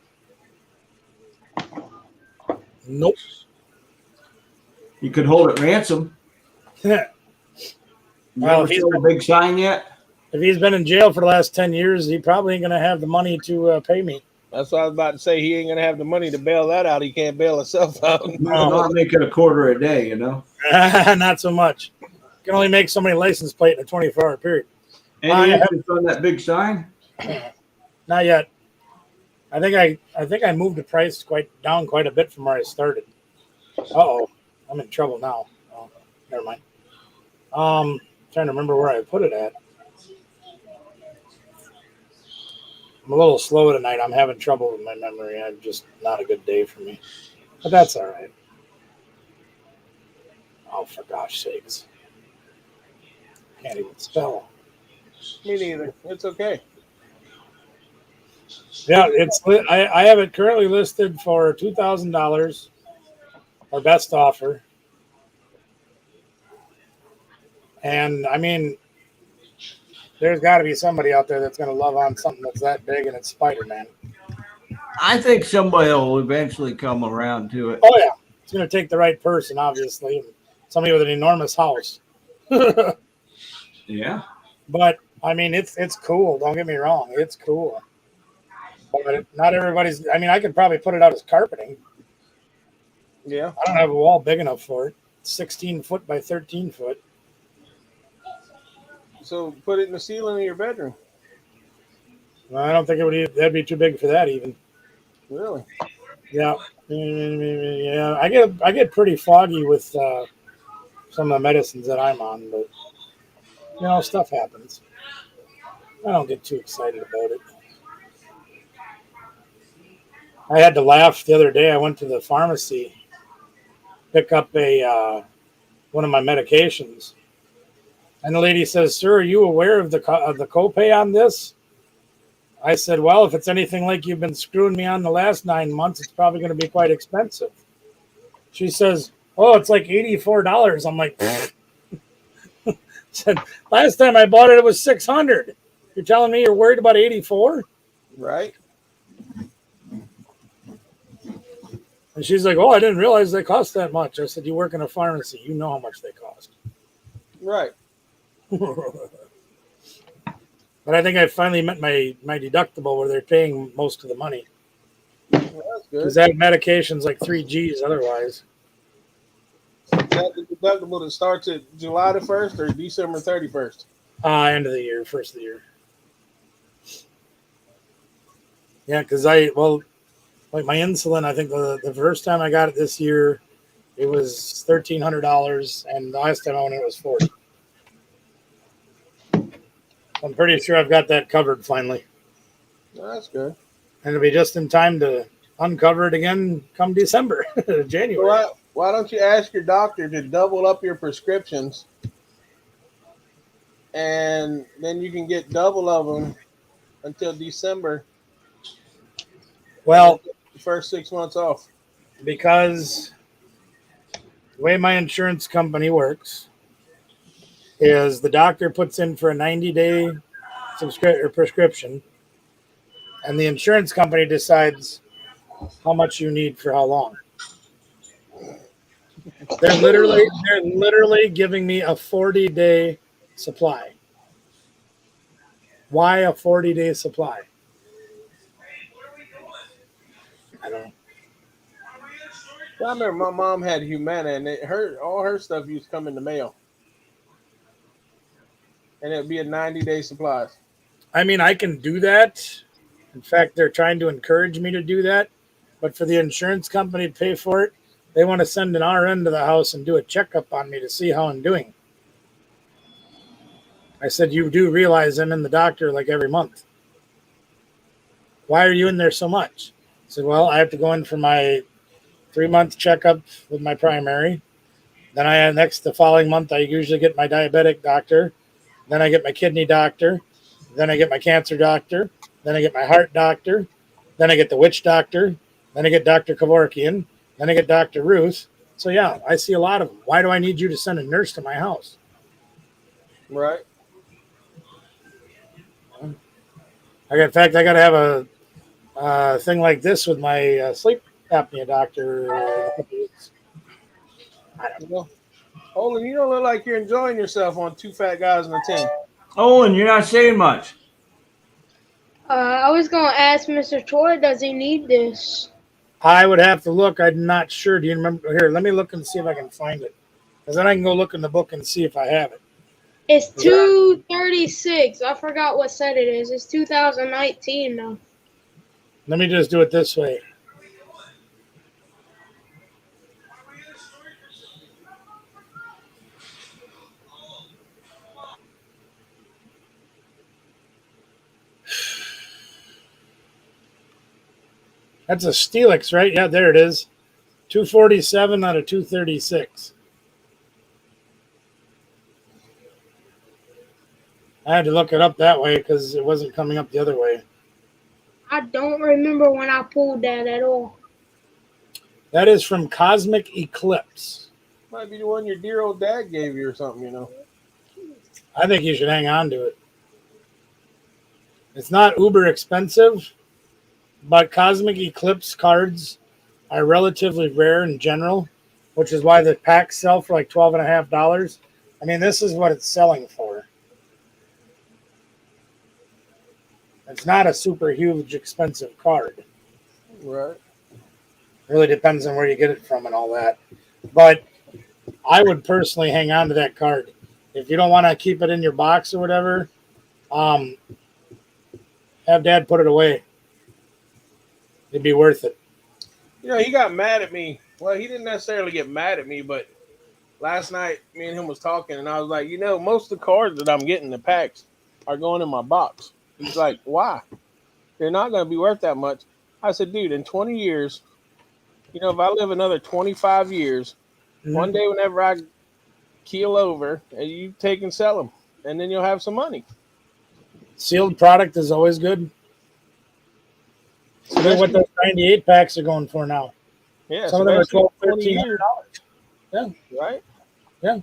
Nope. You could hold it ransom. Well, if he's a big sign yet. If he's been in jail for the last 10 years, he probably ain't going to have the money to pay me. That's what I was about to say. He ain't going to have the money to bail that out. He can't bail himself out. No, not make it a quarter a day, you know. Not so much. You can only make so many license plate in a 24-hour period. Any interest on that big sign? Not yet. I think I moved the price quite a bit from where I started. Uh-oh. I'm in trouble now. Oh, never mind. Trying to remember where I put it at. I'm a little slow tonight. I'm having trouble with my memory. I'm just not a good day for me. But that's all right. Oh, for gosh sakes. Can't even spell. Me neither. It's okay. Yeah, I have it currently listed for $2,000, our best offer. And I mean, there's got to be somebody out there that's going to love on something that's that big, and it's Spider-Man. I think somebody will eventually come around to it. Oh yeah, it's going to take the right person, obviously. Somebody with an enormous house. Yeah. But I mean, it's cool. Don't get me wrong, it's cool. But not everybody's. I mean, I could probably put it out as carpeting. Yeah. I don't have a wall big enough for it. 16 foot by 13 foot. So put it in the ceiling of your bedroom. Well, I don't think that'd be too big for that even. Really? Yeah. Yeah. I get pretty foggy with some of the medicines that I'm on, but stuff happens. I don't get too excited about it. I had to laugh the other day. I went to the pharmacy, pick up one of my medications, and the lady says, "Sir, are you aware of the copay on this?" I said, "Well, if it's anything like you've been screwing me on the last 9 months, it's probably going to be quite expensive." She says, "Oh, it's like $84." I'm like, said, "Last time I bought it, it was $600. You're telling me you're worried about $84?" Right. And she's like, "Oh, I didn't realize they cost that much." I said, "You work in a pharmacy. You know how much they cost." Right. But I think I finally met my deductible where they're paying most of the money. Well, that's good. Because that medication's like 3 G's otherwise. Is that the deductible that starts at July the 1st or December 31st? End of the year, first of the year. Yeah, because like my insulin, I think the first time I got it this year, it was $1,300, and the last time I went it was $40. I'm pretty sure I've got that covered finally. Well, that's good. And it'll be just in time to uncover it again come December, January. Well, why don't you ask your doctor to double up your prescriptions, and then you can get double of them until December. Well, the first 6 months off? Because the way my insurance company works is the doctor puts in for a 90-day prescription, and the insurance company decides how much you need for how long. They're literally giving me a 40-day supply. Why a 40-day supply? I don't know. I remember my mom had Humana, and all her stuff used to come in the mail, and it'd be a 90-day supplies. I mean, I can do that. In fact, they're trying to encourage me to do that. But for the insurance company to pay for it, they want to send an RN to the house and do a checkup on me to see how I'm doing. I said, you do realize I'm in the doctor like every month. Why are you in there so much? I said, well, I have to go in for my 3-month checkup with my primary. Then the following month, I usually get my diabetic doctor. Then I get my kidney doctor. Then I get my cancer doctor. Then I get my heart doctor. Then I get the witch doctor. Then I get Dr. Kevorkian. Then I get Dr. Ruth. So, yeah, I see a lot of them. Why do I need you to send a nurse to my house? Right. In fact, I got to have a thing like this with my sleep apnea doctor. I don't know. Olin, you don't look like you're enjoying yourself on Two Fat Guys in a Team. Olin, you're not saying much. I was gonna ask Mr. Troy, does he need this? I would have to look. I'm not sure. Do you remember? Here, let me look and see if I can find it. Because then I can go look in the book and see if I have it. It's 236. I forgot what set it is. It's 2019 now. Let me just do it this way. That's a Steelix, right? Yeah, there it is. 247 out of 236. I had to look it up that way because it wasn't coming up the other way. I don't remember when I pulled that at all. That is from Cosmic Eclipse. Might be the one your dear old dad gave you or something, you know. I think you should hang on to it. It's not uber expensive, but Cosmic Eclipse cards are relatively rare in general, which is why the packs sell for like $12.50. I mean, this is what it's selling for. It's not a super huge expensive card. Right. Really depends on where you get it from and all that. But I would personally hang on to that card. If you don't want to keep it in your box or whatever, have Dad put it away. It'd be worth it. You know, he got mad at me. Well, he didn't necessarily get mad at me, but last night me and him was talking, and I was like, you know, most of the cards that I'm getting, the packs, are going in my box. He's like, why? They're not going to be worth that much. I said, dude, in 20 years, you know, if I live another 25 years, one day whenever I keel over, you take and sell them, and then you'll have some money. Sealed product is always good. So what those 98 packs are going for now. Yeah, some of them are $12, $13. Yeah. Right? Yeah.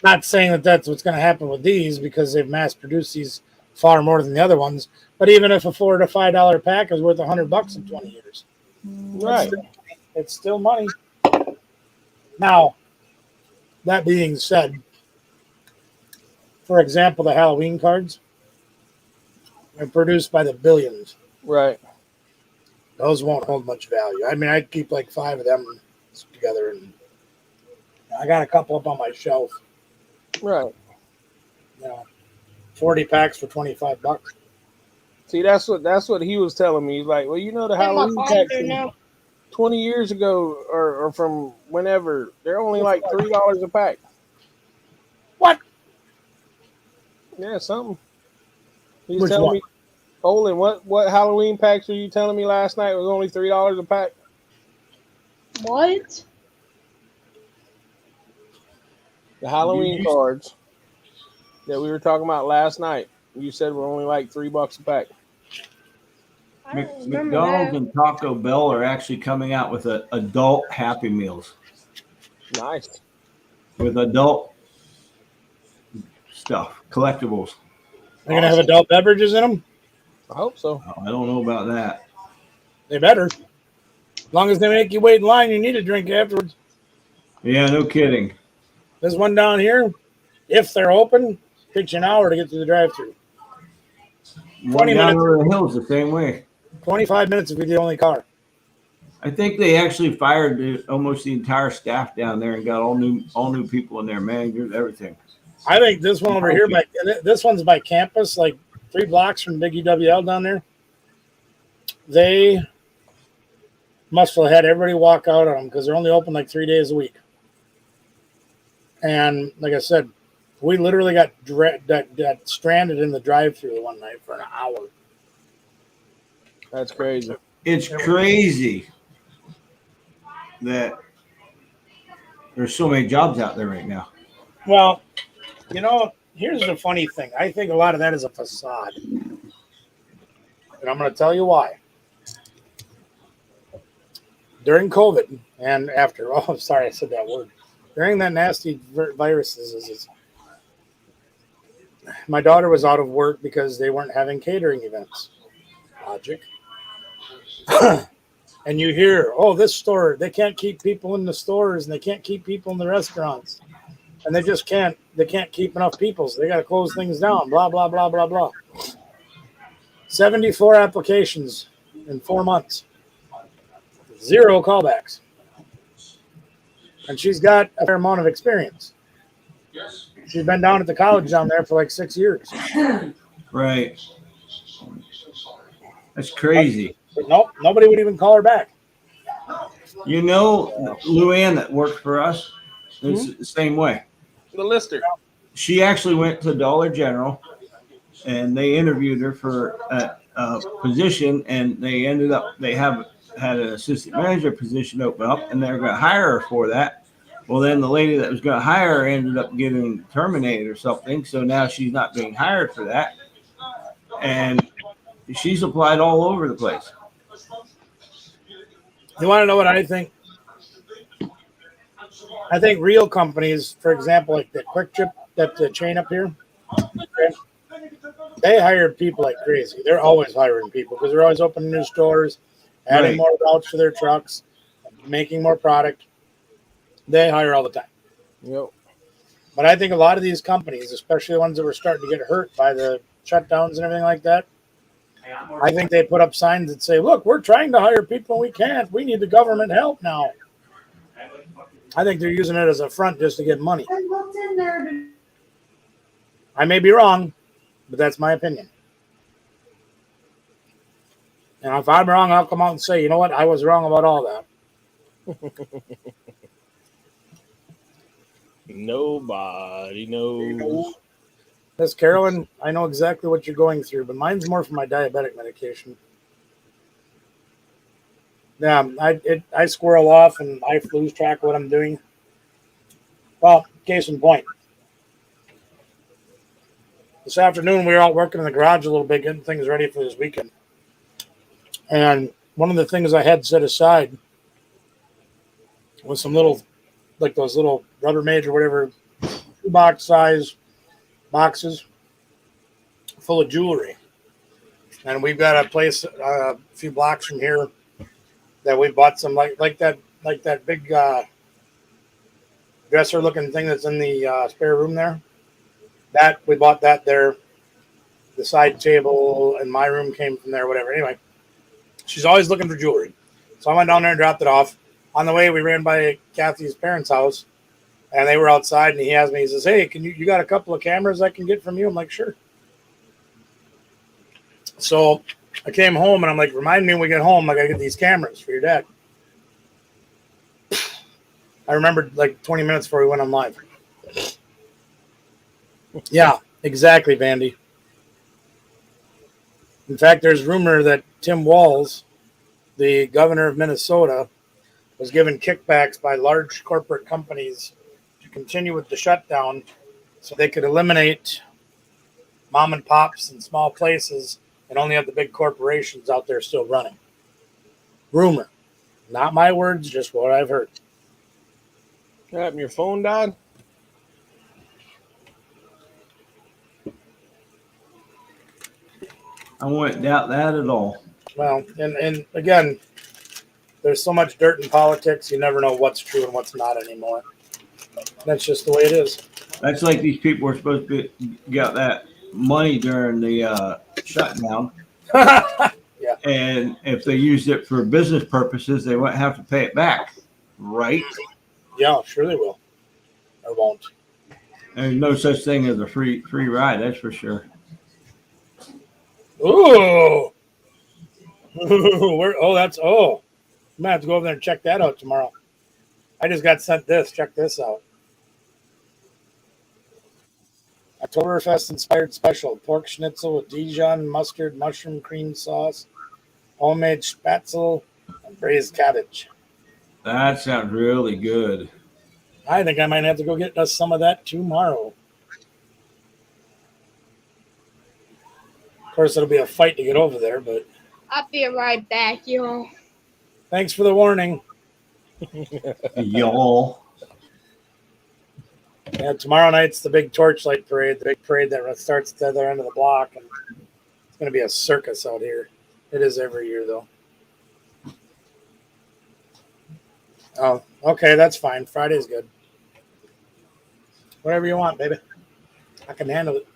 Not saying that that's what's going to happen with these because they've mass produced these far more than the other ones. But even if a $4 to $5 pack is worth $100 in 20 years, right? It's still money. Now, that being said, for example, the Halloween cards are produced by the billions. Right. Those won't hold much value. I mean, I keep like 5 of them together, and I got a couple up on my shelf. Right. You know, 40 packs for $25. See, that's what he was telling me. He's like, well, you know, the Halloween packs from 20 years ago or from whenever, they're only like $3 a pack. What? Yeah, something. He's telling me, Olin, what Halloween packs were you telling me last night was only $3 a pack? What? The Halloween cards that we were talking about last night. You said were only like $3 a pack. I don't remember McDonald's that. and Taco Bell are actually coming out with adult Happy Meals Nice. with adult stuff, collectibles. They're gonna have adult beverages in them. I hope so. I don't know about that. They better. As long as they make you wait in line, you need a drink afterwards. Yeah, no kidding. There's one down here. If they're open, takes you an hour to get through the drive-through. One 20 down minutes. over the hills the same way. 25 minutes if you're the only car. I think they actually fired almost the entire staff down there and got all new people in there, managers, everything. I think this one over here, this one's by campus, like 3 blocks from Big EWL down there. They must have had everybody walk out on them because they're only open like 3 days a week. And like I said, we literally got stranded in the drive-through one night for an hour. That's crazy. It's crazy that there's so many jobs out there right now. Well, you know, here's the funny thing. I think a lot of that is a facade. And I'm going to tell you why. During COVID and after, oh, sorry, I said that word. During that nasty viruses, my daughter was out of work because they weren't having catering events. Logic. And you hear, oh, this store, they can't keep people in the stores and they can't keep people in the restaurants. And they just can't keep enough people. So they got to close things down, blah, blah, blah, blah, blah. 74 applications in 4 months. 0 callbacks. And she's got a fair amount of experience. She's been down at the college down there for like 6 years. Right. That's crazy. But nope, nobody would even call her back. You know, Luann that worked for us, it's the same way. The lister. She actually went to Dollar General and they interviewed her for a position, and they had an assistant manager position open up, and they were going to hire her for that. Well, then the lady that was going to hire her ended up getting terminated or something, so now she's not being hired for that. And she's applied all over the place. You want to know what I think? I think real companies, for example, like the Quick Trip, that the chain up here, they hire people like crazy. They're always hiring people because they're always opening new stores, adding more routes to their trucks, making more product. They hire all the time. Yep. But I think a lot of these companies, especially the ones that were starting to get hurt by the shutdowns and everything like that, I think they put up signs that say, look, we're trying to hire people and we can't. We need the government help now. I think they're using it as a front just to get money. I looked in there. I may be wrong, but that's my opinion. And if I'm wrong, I'll come out and say, you know what? I was wrong about all that. Nobody knows. Miss Carolyn, I know exactly what you're going through, but mine's more for my diabetic medication. Yeah, I squirrel off and I lose track of what I'm doing. Well, case in point. This afternoon, we were out working in the garage a little bit, getting things ready for this weekend. And one of the things I had set aside was some little, like those little Rubbermaid or whatever, 2-box size boxes full of jewelry. And we've got a place a few blocks from here that we bought some like that big dresser looking thing that's in the spare room there. That we bought that there. The side table in my room came from there, whatever. Anyway, she's always looking for jewelry. So I went down there and dropped it off. On the way, we ran by Kathy's parents' house, and they were outside, and he asked me, he says, hey, you got a couple of cameras I can get from you? I'm like, sure. So I came home, and I'm like, remind me when we get home, I got to get these cameras for your dad. I remembered like 20 minutes before we went on live. Yeah, exactly, Vandy. In fact, there's rumor that Tim Walz, the governor of Minnesota, was given kickbacks by large corporate companies to continue with the shutdown so they could eliminate mom and pops and small places and only have the big corporations out there still running. Rumor. Not my words, just what I've heard. What happened? Your phone died? I wouldn't doubt that at all. Well, and again, there's so much dirt in politics, you never know what's true and what's not anymore. That's just the way it is. That's like these people were supposed to get that money during the shutdown. Yeah. And if they used it for business purposes, they wouldn't have to pay it back, right? Yeah, sure they will. Or won't. There's no such thing as a free ride, that's for sure. Ooh. I'm gonna have to go over there and check that out tomorrow. I just got sent this. Check this out. Oktoberfest inspired special pork schnitzel with Dijon mustard, mushroom cream sauce, homemade spatzel, and braised cabbage. That sounds really good. I think I might have to go get us some of that tomorrow. Of course, it'll be a fight to get over there, but I'll be right back, y'all. thanks for the warning. Y'all. Yeah, tomorrow night's the big torchlight parade, the big parade that starts at the other end of the block, and it's going to be a circus out here. It is every year, though. Oh, okay, that's fine. Friday's good. Whatever you want, baby. I can handle it.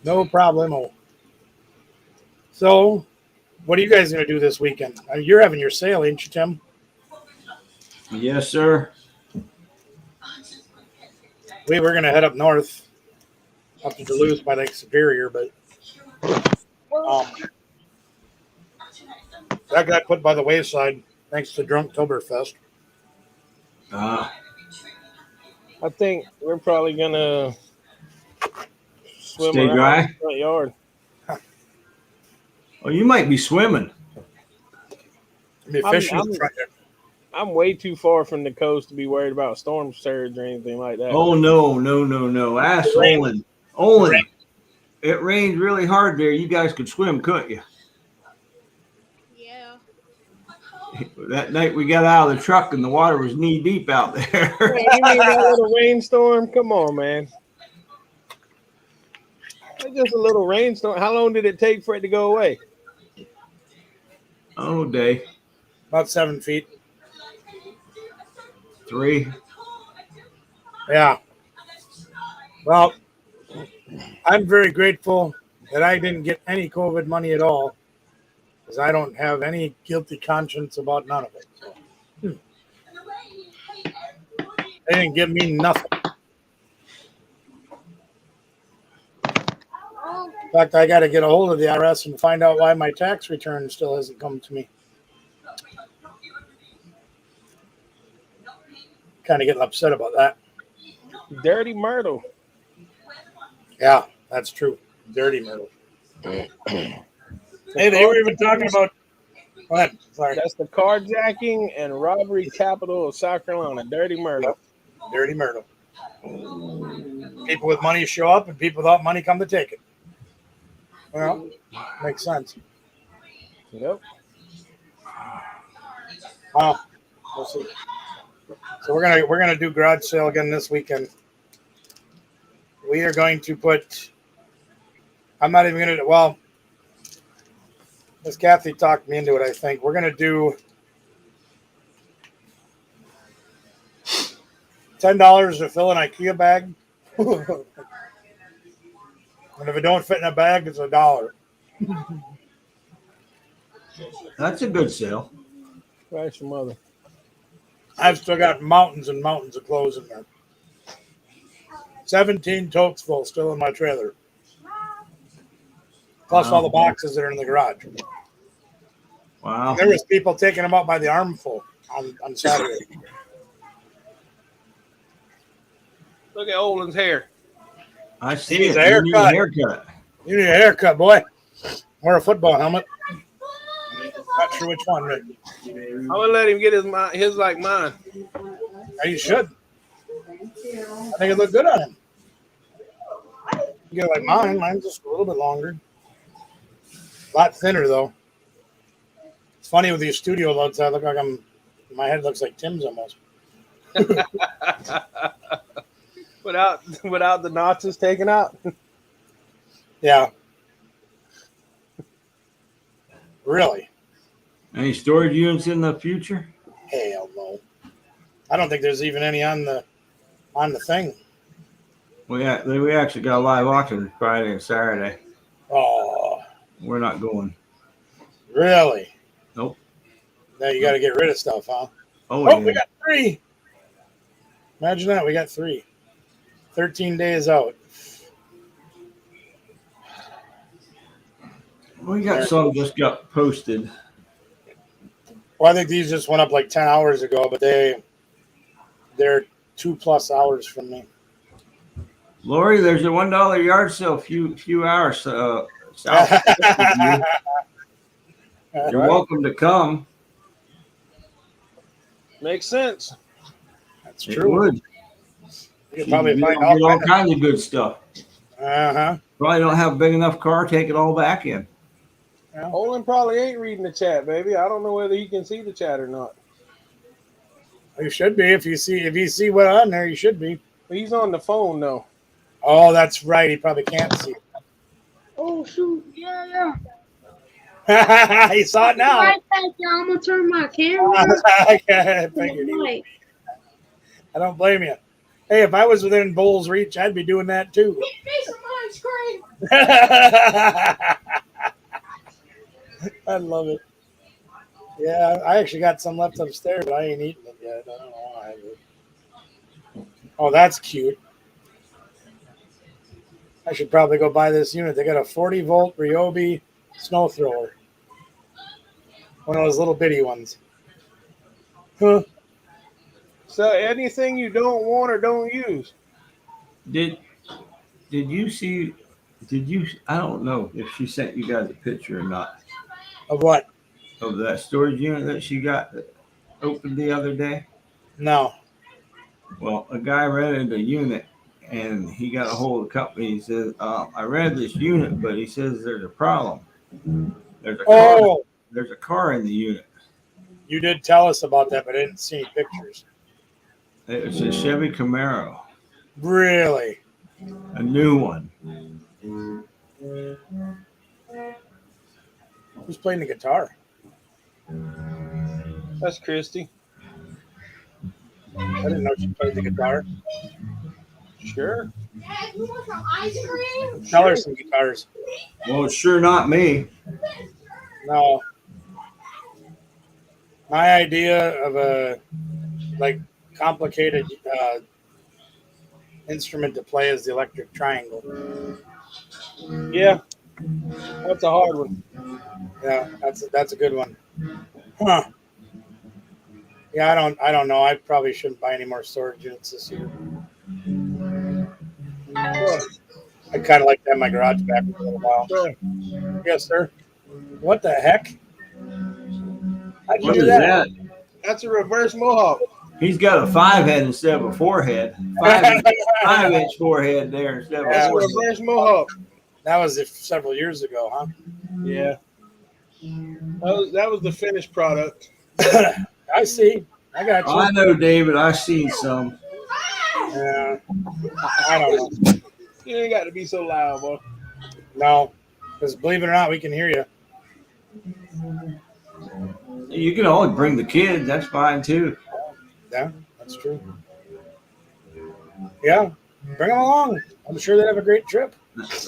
No problemo. So, what are you guys going to do this weekend? You're having your sale, ain't you, Tim? Yes, sir. We were going to head up north, up to Duluth by Lake Superior, but that got put by the wayside thanks to Drunktoberfest. Ah, I think we're probably gonna swim Stay around dry? the front yard. well, you might be swimming. Be fishing in the front yard. I'm way too far from the coast to be worried about storm surge or anything like that. Oh, no. Ask Olin. Olin, it rained really hard there. You guys could swim, couldn't you? Yeah. That night we got out of the truck and the water was knee deep out there. Hey, you mean that little rainstorm? Come on, man. It's just a little rainstorm. How long did it take for it to go away? Oh, day. About 7 feet. 3. Yeah. Well, I'm very grateful that I didn't get any COVID money at all, because I don't have any guilty conscience about none of it. So, They didn't give me nothing. In fact, I got to get a hold of the IRS and find out why my tax return still hasn't come to me. Kind of getting upset about that. Dirty Myrtle. Yeah, that's true. Dirty Myrtle. Hey, they were even talking about. Go ahead. Sorry. That's the carjacking and robbery capital of South Carolina. Dirty Myrtle. Dirty Myrtle. People with money show up, and people without money come to take it. Well, makes sense. Yep. Wow. We'll see. So we're gonna do garage sale again this weekend. We are going to put. I'm not even gonna. Well, Miss Kathy talked me into it. I think we're gonna do $10 to fill an IKEA bag, and if it don't fit in a bag, it's $1. That's a good sale. Christ, your mother. I've still got mountains and mountains of clothes in there. 17 totes full still in my trailer. Plus all the boxes that are in the garage. Wow. There was people taking them out by the armful on Saturday. Look at Olin's hair. I see He needs it. a You need a haircut. haircut. You need a haircut, boy. Wear a football helmet. Not sure which one, Rick. I'm gonna let him get his like mine. You should. I think it looked good on him. You get like mine. Mine's just a little bit longer. A lot thinner though. It's funny with these studio loads. I look like my head looks like Tim's almost. without the notches taken out. Yeah. Really? Any storage units in the future? Hell no. I don't think there's even any on the thing. We actually got a live auction Friday and Saturday. Oh, We're not going. really? Nope. Now you got to get rid of stuff, huh? Oh, Oh, yeah. we got 3. Imagine that. We got 3. 13 days out. We got some just got posted. Well, I think these just went up like 10 hours ago, but they're 2+ hours from me. Lori, there's a $1 yard sale few hours south. You're welcome to come. Makes sense. That's It true. would. You could probably You find get all kinds of good stuff. Uh-huh. Probably don't have a big enough car. Take it all back in. Yeah. Olin probably ain't reading the chat, baby. I don't know whether he can see the chat or not. You should be. If you see what on there, you should be. He's on the phone though. Oh, that's right. He probably can't see. Oh shoot! Yeah. He saw it now. Right back, y'all. I'm gonna turn my camera. I figured he would. Right. I don't blame you. Hey, if I was within Bull's reach, I'd be doing that too. I love it. Yeah, I actually got some left upstairs, but I ain't eating it yet. I don't know why. Oh, that's cute. I should probably go buy this unit. They got a 40-volt Ryobi snow thrower. One of those little bitty ones. Huh. So anything you don't want or don't use. Did you see? I don't know if she sent you guys a picture or not Of what? of that storage unit that she got opened the other day. No. Well, a guy rented a unit and he got a hold of the company. He says, I rented this unit, but he says there's a problem. There's a car in the unit. You did tell us about that, but I didn't see any pictures. It's a Chevy Camaro, Really? a new one. Who's playing the guitar? That's Christy. I didn't know she played the guitar. Sure. Hey, you want some ice cream? Tell her some guitars. Well, it's sure not me. No. My idea of a complicated instrument to play is the electric triangle. Yeah. That's a hard one. Yeah, that's a good one. Huh. Yeah, I don't know. I probably shouldn't buy any more storage units this year. I kind of like to have my garage back for a little while. Sure. Yes, sir. What the heck? How'd you What do is that? that? That's a reverse mohawk. He's got a 5 head instead of a 4 head. 5-inch forehead there instead of Yeah. That's a a 4 head. reverse mohawk. That was several years ago, huh? Yeah. That was the finished product. I see. I got you. I know, David. I've seen some. Yeah. I don't know. You ain't got to be so loud, boy. No, because believe it or not, we can hear you. You can always bring the kids. That's fine too. Yeah, that's true. Yeah, bring them along. I'm sure they'd have a great trip.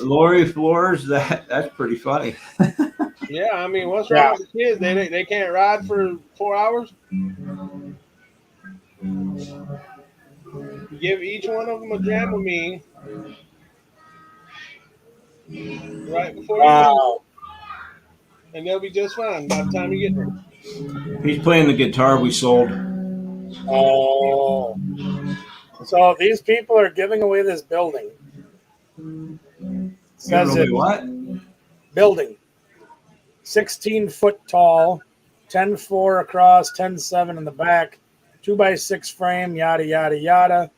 Lori floors. That's pretty funny. Yeah, I mean, what's wrong with the kids? They can't ride for 4 hours? Give each one of them a Dramamine right before you leave, Wow. and they'll be just fine by the time you get there. He's playing the guitar we sold. Oh. So these people are giving away this building. Says it. What? Building. 16-foot tall, 10-4 across, 10-7 in the back, 2x6 frame, yada, yada, yada.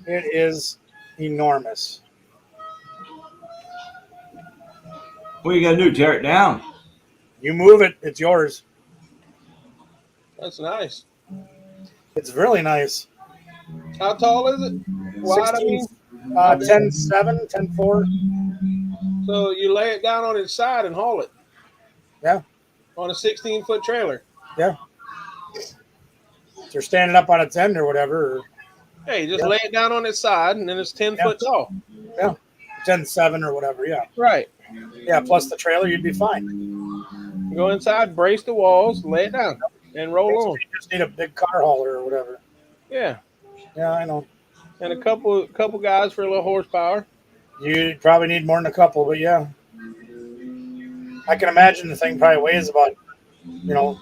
It is enormous. What you got to do? Tear it down? You move it, it's yours. That's nice. It's really nice. How tall is it? Wide, I 16, mean. 10.7, 10.4. So you lay it down on its side and haul it. Yeah. On a 16-foot trailer. Yeah. If you're standing up on its end or whatever. Or, Hey, just lay it down on its side, and then it's 10 foot tall. Yeah. 10.7 or whatever. Yeah. Right. Yeah. Plus the trailer, you'd be fine. Go inside, brace the walls, lay it down, and roll on. You just need a big car hauler or whatever. Yeah. Yeah, I know. And a couple guys for a little horsepower. You probably need more than a couple, but yeah. I can imagine the thing probably weighs about, 3,000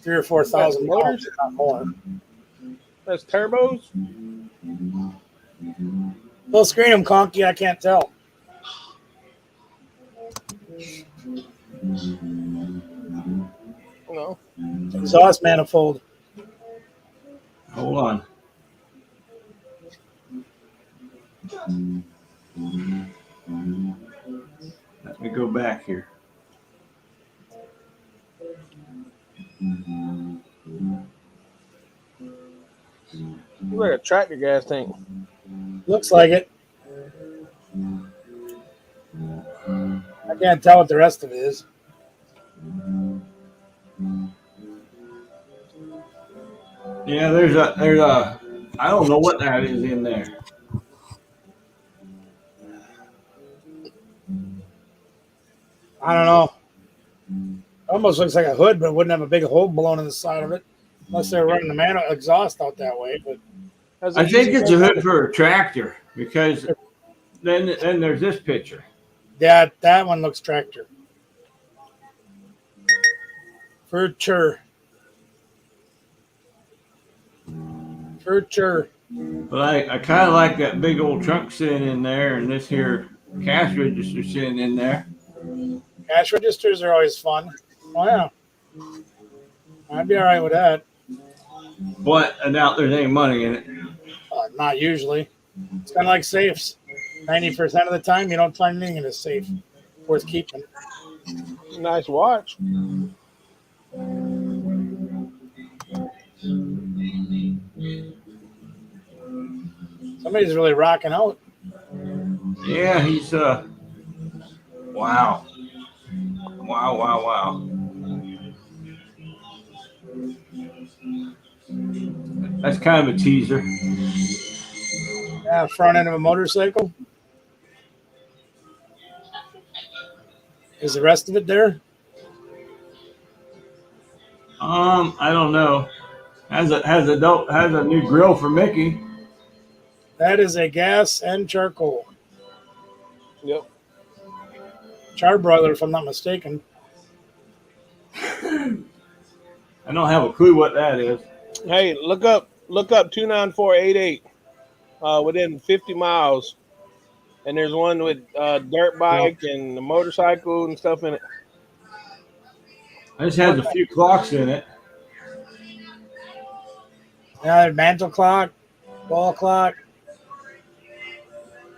or 4,000 pounds, if not more. That's turbos. They'll screen them conky, I can't tell. No. Exhaust manifold. Hold on. Let me go back here. Like a tractor gas tank. Looks like it. I can't tell what the rest of it is. Yeah, there's a I don't know what that is in there. I don't know. Almost looks like a hood, but it wouldn't have a big hole blown in the side of it. Unless they're running the exhaust out that way. But I think it's a hood for a tractor because then there's this picture. yeah, that one looks tractor. For sure. For sure. But I kind of like that big old trunk sitting in there and this here cash register sitting in there. Cash registers are always fun. Oh, yeah. I'd be all right with that. But I doubt there's any money in it. Not usually. It's kind of like safes. 90% of the time, you don't find anything in a safe worth keeping. Nice watch. Somebody's really rocking out. Yeah, he's wow. Wow. That's kind of a teaser. Yeah, front end of a motorcycle. Is the rest of it there? I don't know. Has a new grill for Mickey. That is a gas and charcoal. Yep. Charbroiler, if I'm not mistaken. I don't have a clue what that is. Hey, look up 29488 within 50 miles. And there's one with dirt bike and a motorcycle and stuff in it. This has a few clocks in it. Yeah, mantle clock, wall clock,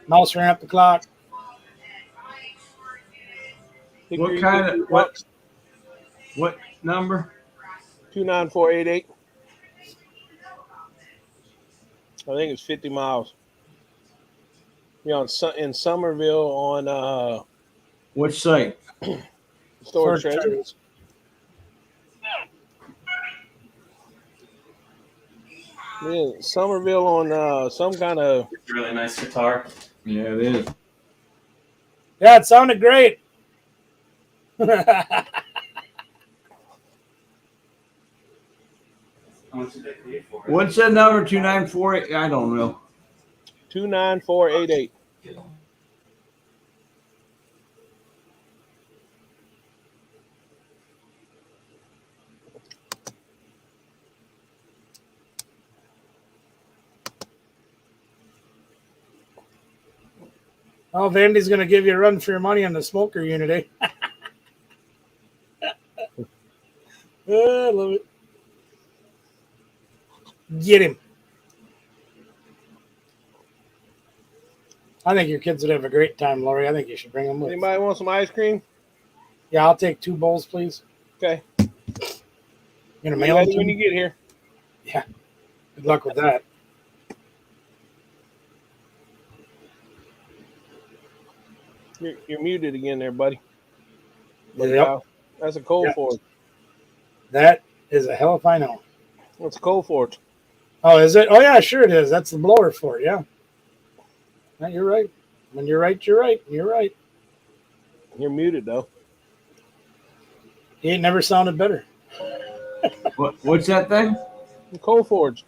mouse ran up the clock. What kind of what number? 29488. I think it's 50 miles. You're in Somerville on Which site? Storage Treasures. Yeah, Somerville on some kind of. It's a really nice guitar. Yeah, it is. Yeah, it sounded great. How much did they pay for it? What's that number? 2948? I don't know. 29488. Oh, Vandy's going to give you a run for your money on the smoker unit, eh? I love it. Get him. I think your kids would have a great time, Lori. I think you should bring them with. Anybody want some ice cream? Yeah, I'll take 2 bowls, please. Okay. You gonna Be mail them ready to when you me? get here. Good luck with that. You're muted again there, buddy. But Yep. that's a cold Yep. forge. That is a hell if I know. It's a cold forge. Oh, is it? Oh, yeah, sure it is. That's the blower for it. Yeah. Yeah, you're right. When you're right, you're right. You're right. You're muted though. He ain't never sounded better. What's that thing? Cold forge.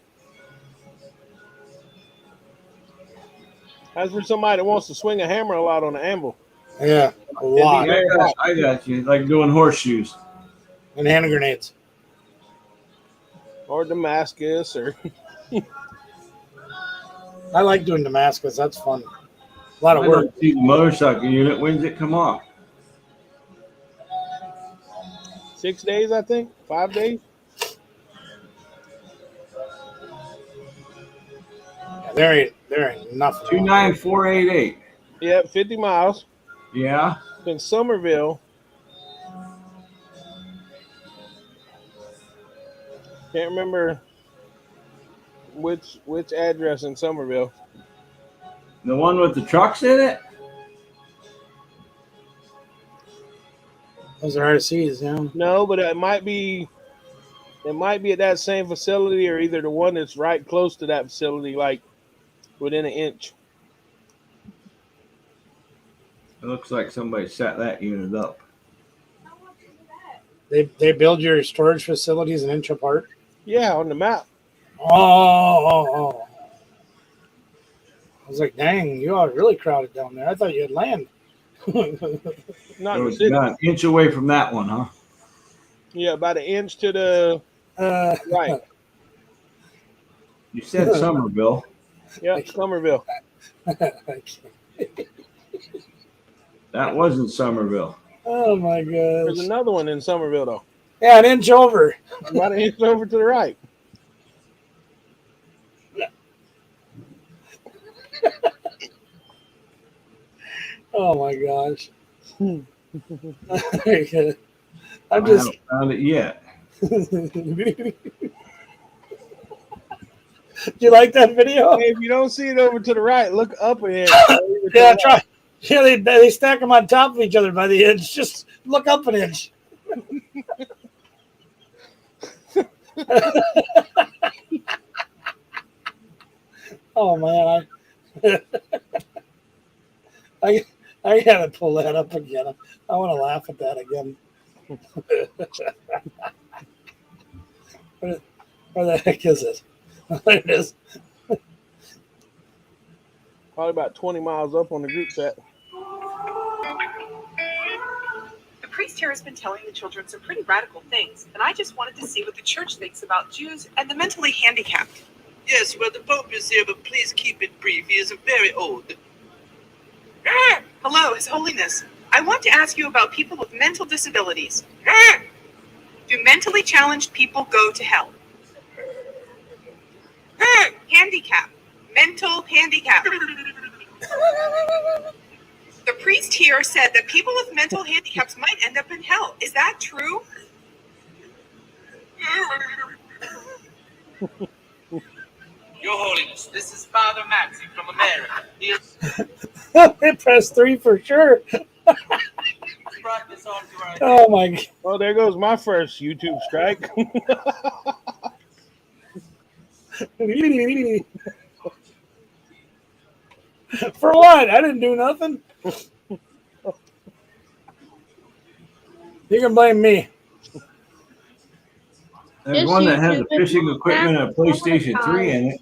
That's for somebody that wants to swing a hammer a lot on the anvil. Yeah, a lot. Very hot. I got you. Like doing horseshoes. And hand grenades. Or Damascus or I like doing Damascus. That's fun. A lot of I work. don't see the motorcycle unit. When's it come off? 6 days, I think. 5 days. Yeah, there ain't nothing. 29488. Yeah, 50 miles. Yeah. In Somerville. Can't remember which address in Somerville. The one with the trucks in it? Those are RCs, yeah. No, but it might be at that same facility, or either the one that's right close to that facility, like within an inch. It looks like somebody set that unit up. They build your storage facilities an inch apart. Yeah, on the map. Oh. I was like, dang, you are really crowded down there. I thought you had land. Not So in the it's city. about an inch away from that one, huh? Yeah, about an inch to the right. You said Somerville. Yeah, Somerville. That wasn't Somerville. Oh my There's gosh. another one in Somerville though. Yeah, an inch over. About an inch over to the right. Oh my gosh. I'm I just. haven't found it yet. Do you like that video? Hey, if you don't see it over to the right, look up ahead. Yeah, try. Yeah, they stack them on top of each other by the inch. Just look up an inch. Oh man, I gotta pull that up again. I want to laugh at that again. Where the heck is it? There it is. Probably about 20 miles up on the group chat. The priest here has been telling the children some pretty radical things, and I just wanted to see what the church thinks about Jews and the mentally handicapped. Yes, well, the Pope is here, but please keep it brief. He is very old. Hello, His Holiness. I want to ask you about people with mental disabilities. Do mentally challenged people go to hell? Handicap. Mental handicap. The priest here said that people with mental handicaps might end up in hell. Is that true? Your Holiness, this is Father Maxi from America. He is They pressed 3 for sure. brought this on to our Oh my god. Oh, there goes my first YouTube strike. For what? I didn't do nothing. You can blame me. There's Yes, one you that has do. a fishing equipment and a PlayStation 3 in it.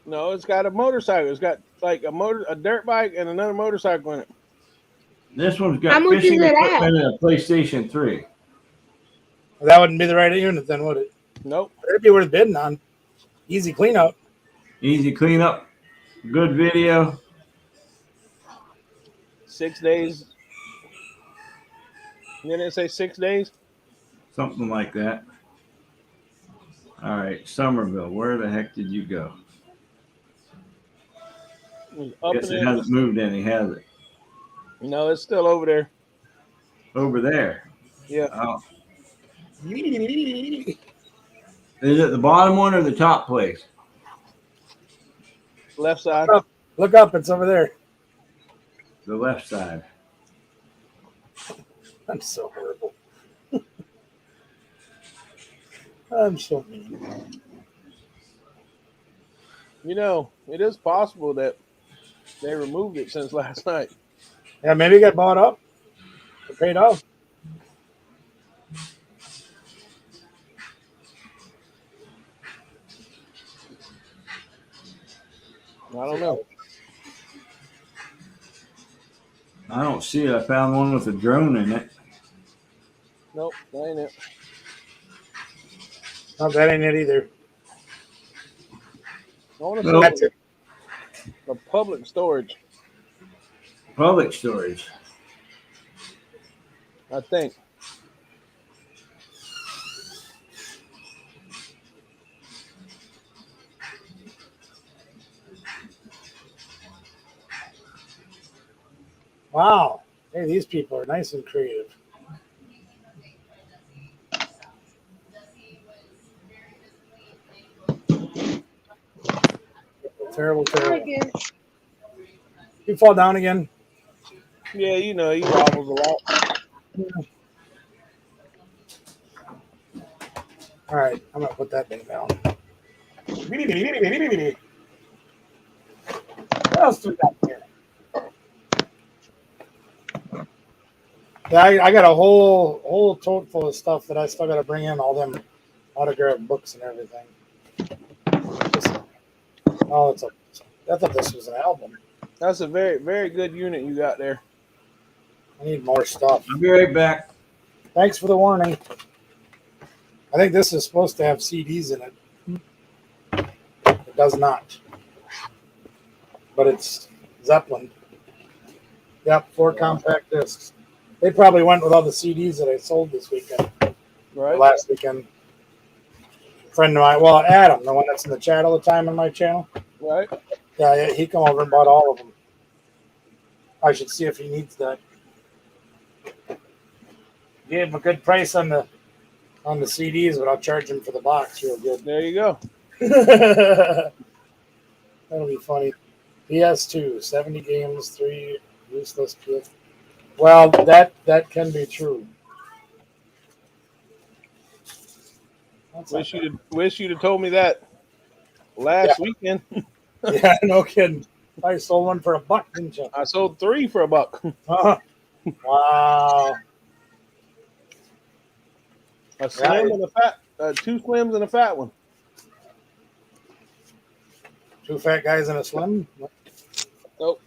No, it's got a motorcycle. It's got like a dirt bike and another motorcycle in it. This one's How got much fishing is it at? equipment and a PlayStation 3. Well, that wouldn't be the right unit then, would it? Nope. It'd be worth bidding on. Easy cleanup. Easy cleanup. Good video. 6 days. Didn't it say 6 days? Something like that. All right, Somerville. Where the heck did you go? It was up Guess and it in. hasn't moved any, has it? No, it's still over there. Over there. Yeah. Oh. Is it the bottom one or the top place? Left side. Look up. It's over there. The left side. I'm so horrible. I'm so mean. You know, it is possible that they removed it since last night. Yeah, maybe it got bought up. It paid off. I don't know. I don't see it. I found one with a drone in it. Nope, that ain't it. No, that ain't it either. I want to No. say That's it. the public storage, Public storage. I think. Wow. Hey, these people are nice and creative. Terrible, terrible. Again. You fall down again? Yeah, you know, he wobbles a lot. All right, I'm gonna put that thing down. What else do we got here? Yeah, I got a whole tote full of stuff that I still got to bring in, all them autographed books and everything. Oh, I thought this was an album. That's a very, very good unit you got there. I need more stuff. I'll be right back. Thanks for the warning. I think this is supposed to have CDs in it. It does not. But it's Zeppelin. Yep, 4 compact discs. They probably went with all the CDs that I sold this weekend. Right? Last weekend. Friend of mine, well, Adam, the one that's in the chat all the time on my channel. Right? Yeah, he come over and bought all of them. I should see if he needs that. Gave him a good price on the CDs, but I'll charge him for the box real good. There you go. That'll be funny. PS2, 70 games, 3 useless PS. Well, that can be true. Wish you'd have told me that last weekend. Yeah, no kidding. I sold one for $1, didn't you? I sold 3 for $1. Uh-huh. Wow. A slim and a fat, 2 slims and a fat one. 2 fat guys and a slim? Nope.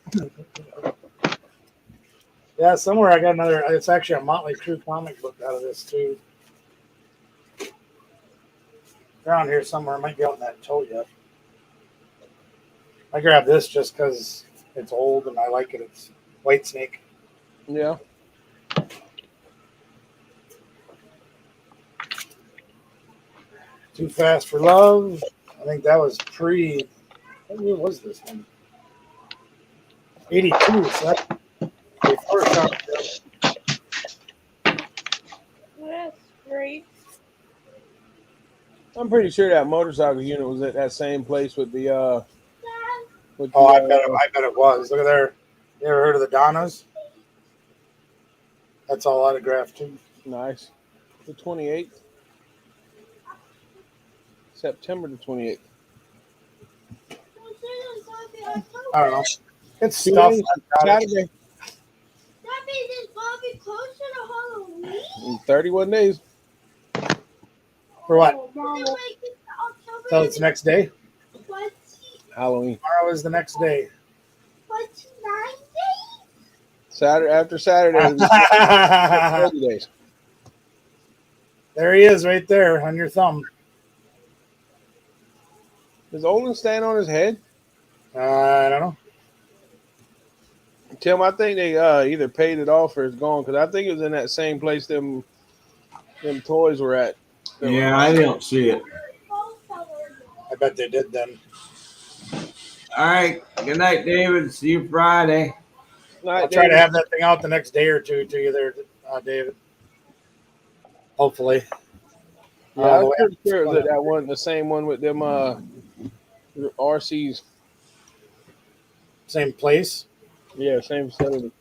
Yeah, somewhere I got another. It's actually a Motley Crue comic book out of this, too. Around here somewhere. It might be out in that tote yet. I grabbed this just because it's old and I like it. It's White Snake. Yeah. Too Fast for Love. I think that was pre. What year was this one? 82. So that's before Sharp. That's great. I'm pretty sure that motorcycle unit was at that same place with the Oh, I bet it was. Look at there. You ever heard of the Donnas? That's all autographed too. Nice. The 28th. September the 28th. I don't know. It's stuff. Saturday. That means it's probably closer to Halloween. In 31 days. For what? Oh, So it's next day? Halloween. Tomorrow is the next day. What's 9 days? Saturday after Saturday. 30 days. There he is right there on your thumb. Does Olin stand on his head? I don't know. Tim, I think they either paid it off or it's gone because I think it was in that same place them toys were at. Yeah, I don't see it. I bet they did then. All right. Good night, David. See you Friday. I'll try to have that thing out the next day or two to you there, David. Hopefully. Yeah, the I'm way pretty I'm sure feeling. that wasn't the same one with them RCs. Same place. Yeah, same facility.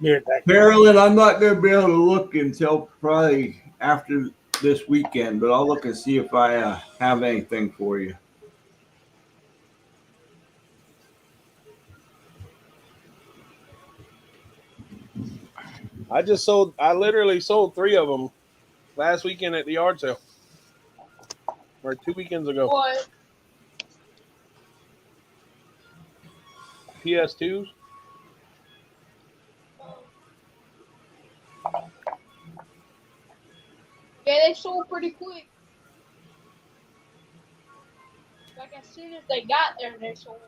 Be right back. Maryland, I'm not going to be able to look until probably after this weekend, but I'll look and see if I have anything for you. I literally sold 3 of them last weekend at the yard sale. Or 2 weekends ago. What? PS2s. Yeah, they sold pretty quick. Like as soon as they got there, they sold.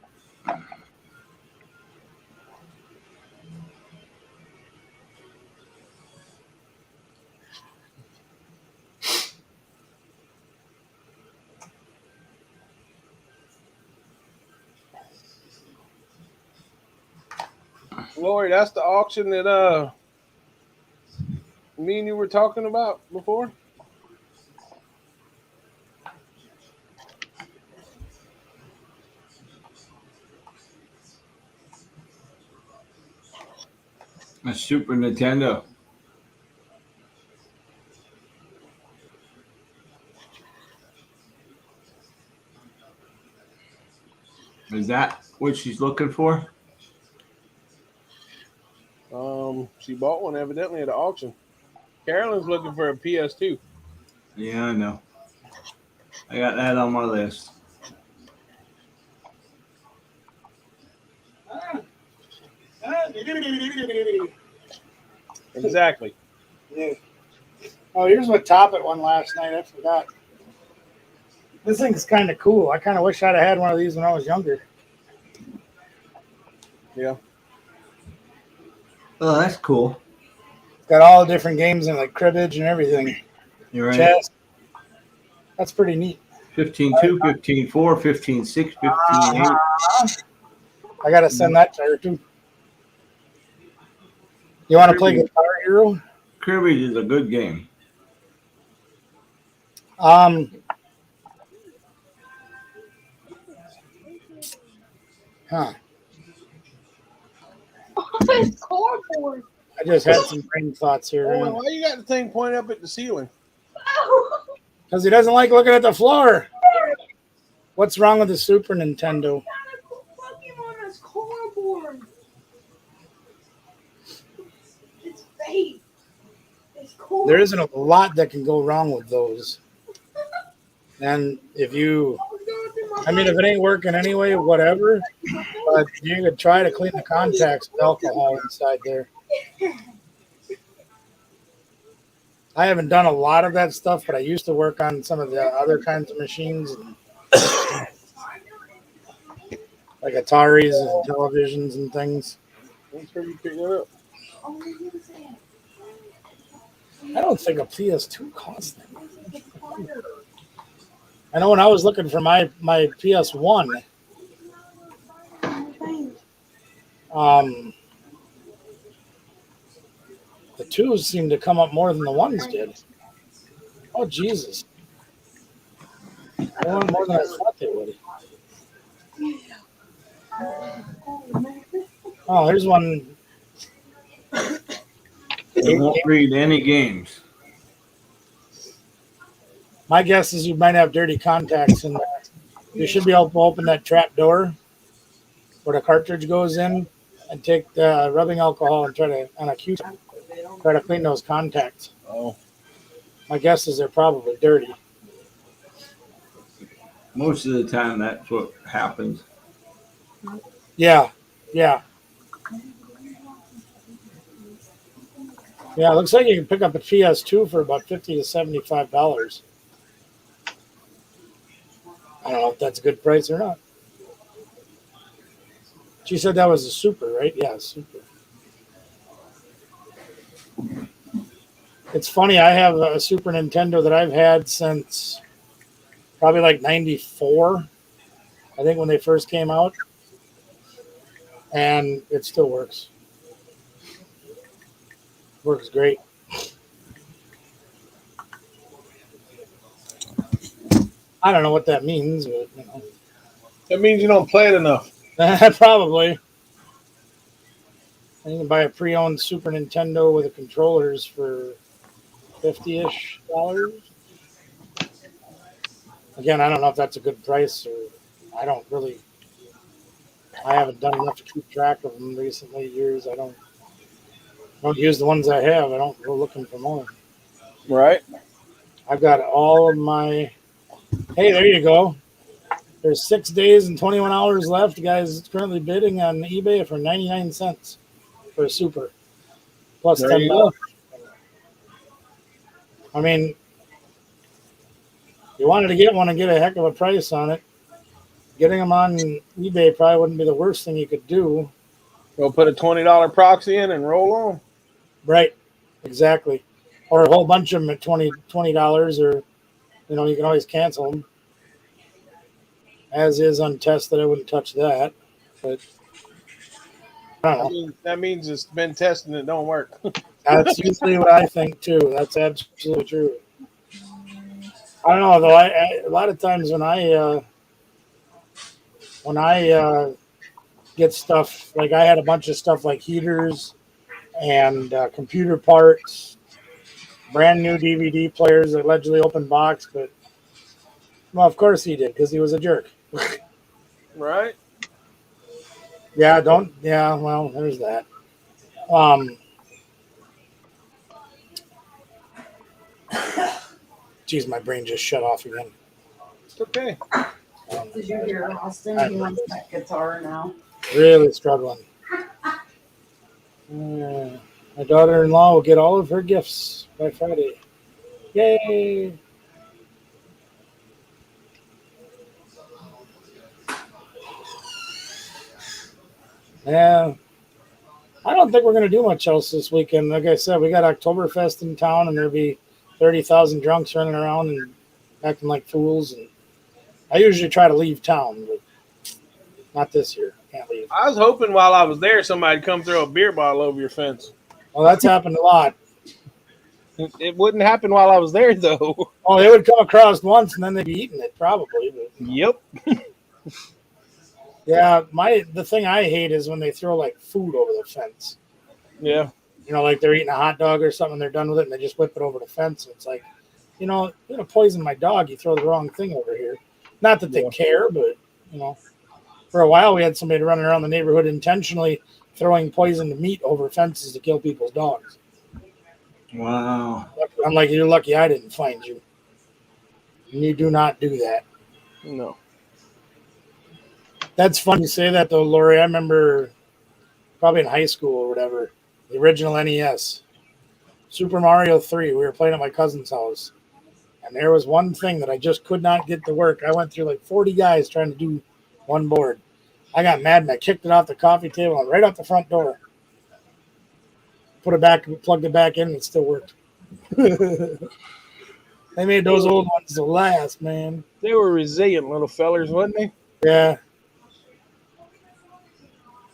Lori, that's the auction that me and you were talking about before. A Super Nintendo. Is that what she's looking for? She bought one evidently at the auction. Carolyn's looking for a PS2. Yeah, I know. I got that on my list. Exactly. Yeah. Oh, here's what Toppet won last night. I forgot. This thing's kind of cool. I kind of wish I'd have had one of these when I was younger. Yeah. Oh, that's cool. It's got all the different games and like cribbage and everything. You're right. Chess. That's pretty neat. 15-2, 15-4, 15-6, 15-8. I gotta send that to her too. You want to play Guitar Hero? Cribbage is a good game. Huh. Oh, it's cardboard. I just had some brain thoughts here. Oh, why you got the thing pointed up at the ceiling? Because he doesn't like looking at the floor. What's wrong with the Super Nintendo? Pokemon is cardboard. It's fake. It's cardboard. There isn't a lot that can go wrong with those. And if you, I mean, if it ain't working anyway, whatever. But you could try to clean the contacts with alcohol inside there. I haven't done a lot of that stuff, but I used to work on some of the other kinds of machines, like Ataris and televisions and things. I'm sure you pick it up. I don't think a PS2 costs that much. I know when I was looking for my PS1, the twos seemed to come up more than the ones did. Oh, Jesus. They went more than I thought they would. Oh, here's one. They won't read any games. My guess is you might have dirty contacts in there. You should be able to open that trap door where the cartridge goes in and take the rubbing alcohol and try to, on a Q-tip, try to clean those contacts. Oh. My guess is they're probably dirty. Most of the time, that's what happens. Yeah. Yeah, it looks like you can pick up a PS2 for about $50 to $75. I don't know if that's a good price or not. She said that was a Super, right? Yeah, Super. It's funny, I have a Super Nintendo that I've had since probably like 94, I think, when they first came out. And it still works. Works great. I don't know what that means, but That means you don't play it enough. probably. And you can buy a pre-owned Super Nintendo with the controllers for $50-ish. Again, I don't know if that's a good price, or I don't really. I haven't done enough to keep track of them recently years. I don't use the ones I have. I don't go looking for more. Right. I've got all of my. Hey, there you go. There's 6 days and 21 hours left. The guy's currently bidding on eBay for 99 cents for a Super, plus There you $10. go. I mean, you wanted to get one and get a heck of a price on it. Getting them on eBay probably wouldn't be the worst thing you could do. Go put a $20 proxy in and roll on. Right, exactly. Or a whole bunch of them at $20, or you can always cancel them. As is untested, I wouldn't touch that. But I don't know. That means it's been tested and it don't work. That's usually what I think too. That's absolutely true. I don't know though. A lot of times when I get stuff, like I had a bunch of stuff like heaters and computer parts, brand new DVD players, allegedly open box, but well, of course he did because he was a jerk. Right? Yeah, well, there's that. Geez, my brain just shut off again. It's okay. Did you hear Austin? He wants that guitar now. Really struggling. My daughter-in-law will get all of her gifts by Friday. Yay! Yeah. I don't think we're going to do much else this weekend. Like I said, we got Oktoberfest in town, and there'll be 30,000 drunks running around and acting like fools. And I usually try to leave town, but not this year. Can't leave. I was hoping while I was there somebody'd come throw a beer bottle over your fence. Well, that's happened a lot. It wouldn't happen while I was there, though. Oh, they would come across once, and then they'd be eating it, probably. But, Yep. yeah, the thing I hate is when they throw like food over the fence. Yeah. Like they're eating a hot dog or something, they're done with it, and they just whip it over the fence. And it's like, you're gonna poison my dog. You throw the wrong thing over here. Not that they care, but for a while we had somebody running around the neighborhood intentionally throwing poisoned meat over fences to kill people's dogs. Wow. I'm like, you're lucky I didn't find you. And you do not do that. No. That's funny you say that though, Lori. I remember probably in high school or whatever, the original NES, Super Mario 3. We were playing at my cousin's house, and there was one thing that I just could not get to work. I went through like 40 guys trying to do one board. I got mad and I kicked it off the coffee table and right out the front door. Put it back, plugged it back in, and it still worked. They made those old ones to last, man. They were resilient little fellers, wasn't they? Yeah.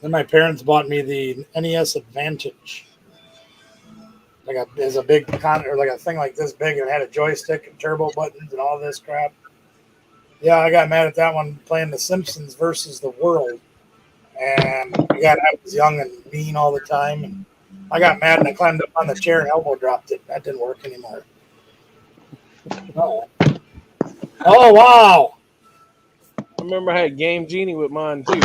Then my parents bought me the NES Advantage. There's a big or like a thing like this big, and it had a joystick and turbo buttons and all this crap. Yeah, I got mad at that one playing The Simpsons versus the World. And I was young and mean all the time. And I got mad and I climbed up on the chair and elbow dropped it. That didn't work anymore. Oh, wow. I remember I had Game Genie with mine, too.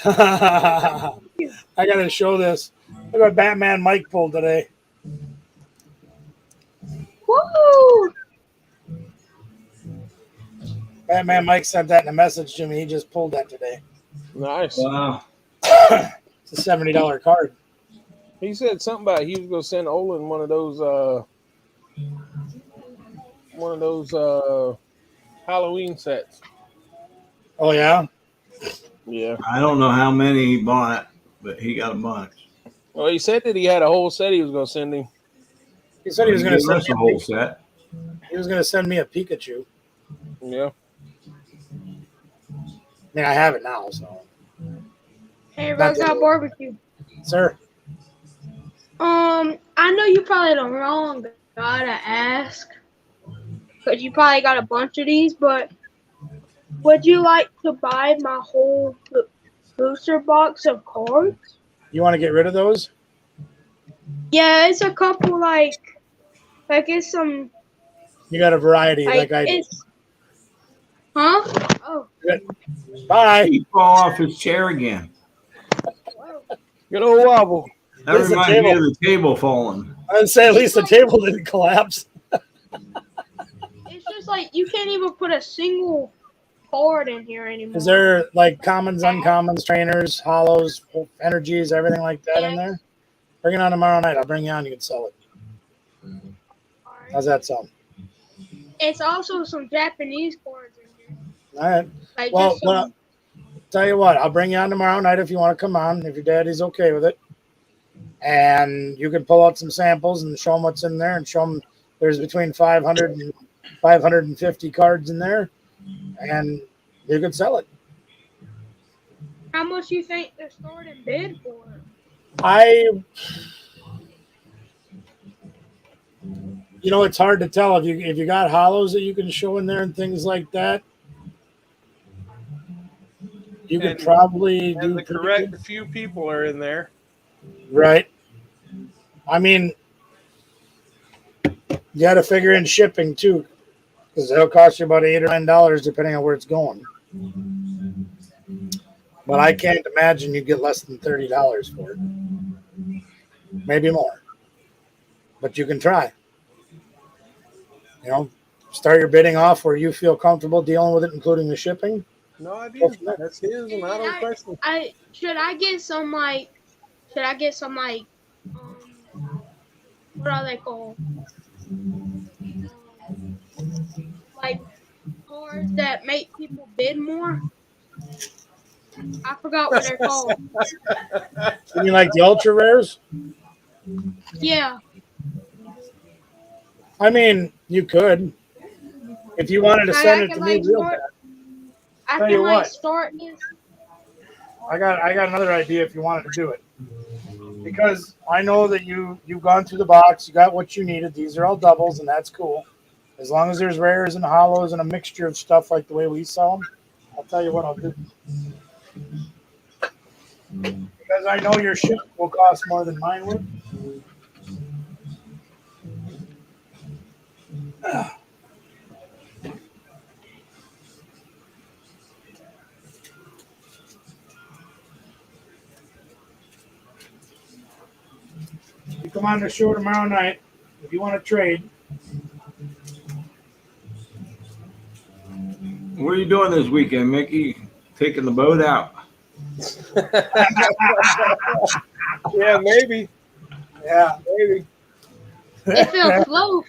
I got to show this. Look what Batman Mike pulled today. Woo! Batman Mike sent that in a message to me. He just pulled that today. Nice. Wow. It's a $70 card. He said something about he was going to send Olin one of those Halloween sets. Oh, yeah? Yeah. I don't know how many he bought, but he got a bunch. Well, he said that he had a whole set he was going to send him. He said he was going to send us a whole set. He was going to send me a Pikachu. Yeah. I mean, I have it now, so. Hey, Rose Out Barbecue. Sir. I know you probably the wrong guy to ask, because you probably got a bunch of these. But would you like to buy my whole booster box of cards? You want to get rid of those? Yeah, it's a couple like it's some You got a variety like I do. it's huh? Oh, Bye. He fall off his chair again. wow. Good old wobble. That Listen, reminds me table. of the table falling. I'd say at least the table didn't collapse. It's just like you can't even put a single card in here anymore. Is there like commons, uncommons, trainers, hollows, energies, everything like that in there? Bring it on tomorrow night. I'll bring you on. You can sell it. Alright. How's that sound? It's also some Japanese cards in here. All right. Like Well, just some, tell you what, I'll bring you on tomorrow night if you want to come on, if your daddy's okay with it. And you can pull out some samples and show them what's in there and show them there's between 500 and 550 cards in there. And you could sell it. how much do you think they're starting bid for? It's hard to tell if you got hollows that you can show in there and things like that. You could probably do The correct few people are in there. right. I mean, you got to figure in shipping too, because it'll cost you about $8 or $9 depending on where it's going. But I can't imagine you get less than $30 for it. Maybe more. But you can try. Start your bidding off where you feel comfortable dealing with it, including the shipping. No idea. That's his, and I don't question. Should I get some like what are they called? Like cards that make people bid more? I forgot what they're called. You mean like the ultra rares? Yeah. I mean, you could. If you wanted to send it to me real bad. I Tell can you like what. start this. I got another idea if you wanted to do it. Because I know that you've gone through the box, you got what you needed. These are all doubles, and that's cool. As long as there's rares and hollows and a mixture of stuff like the way we sell them, I'll tell you what I'll do. Because I know your ship will cost more than mine would. You come on the show tomorrow night if you want to trade. What are you doing this weekend, Mickey? Taking the boat out? Yeah, maybe. Yeah. Maybe. If it'll float.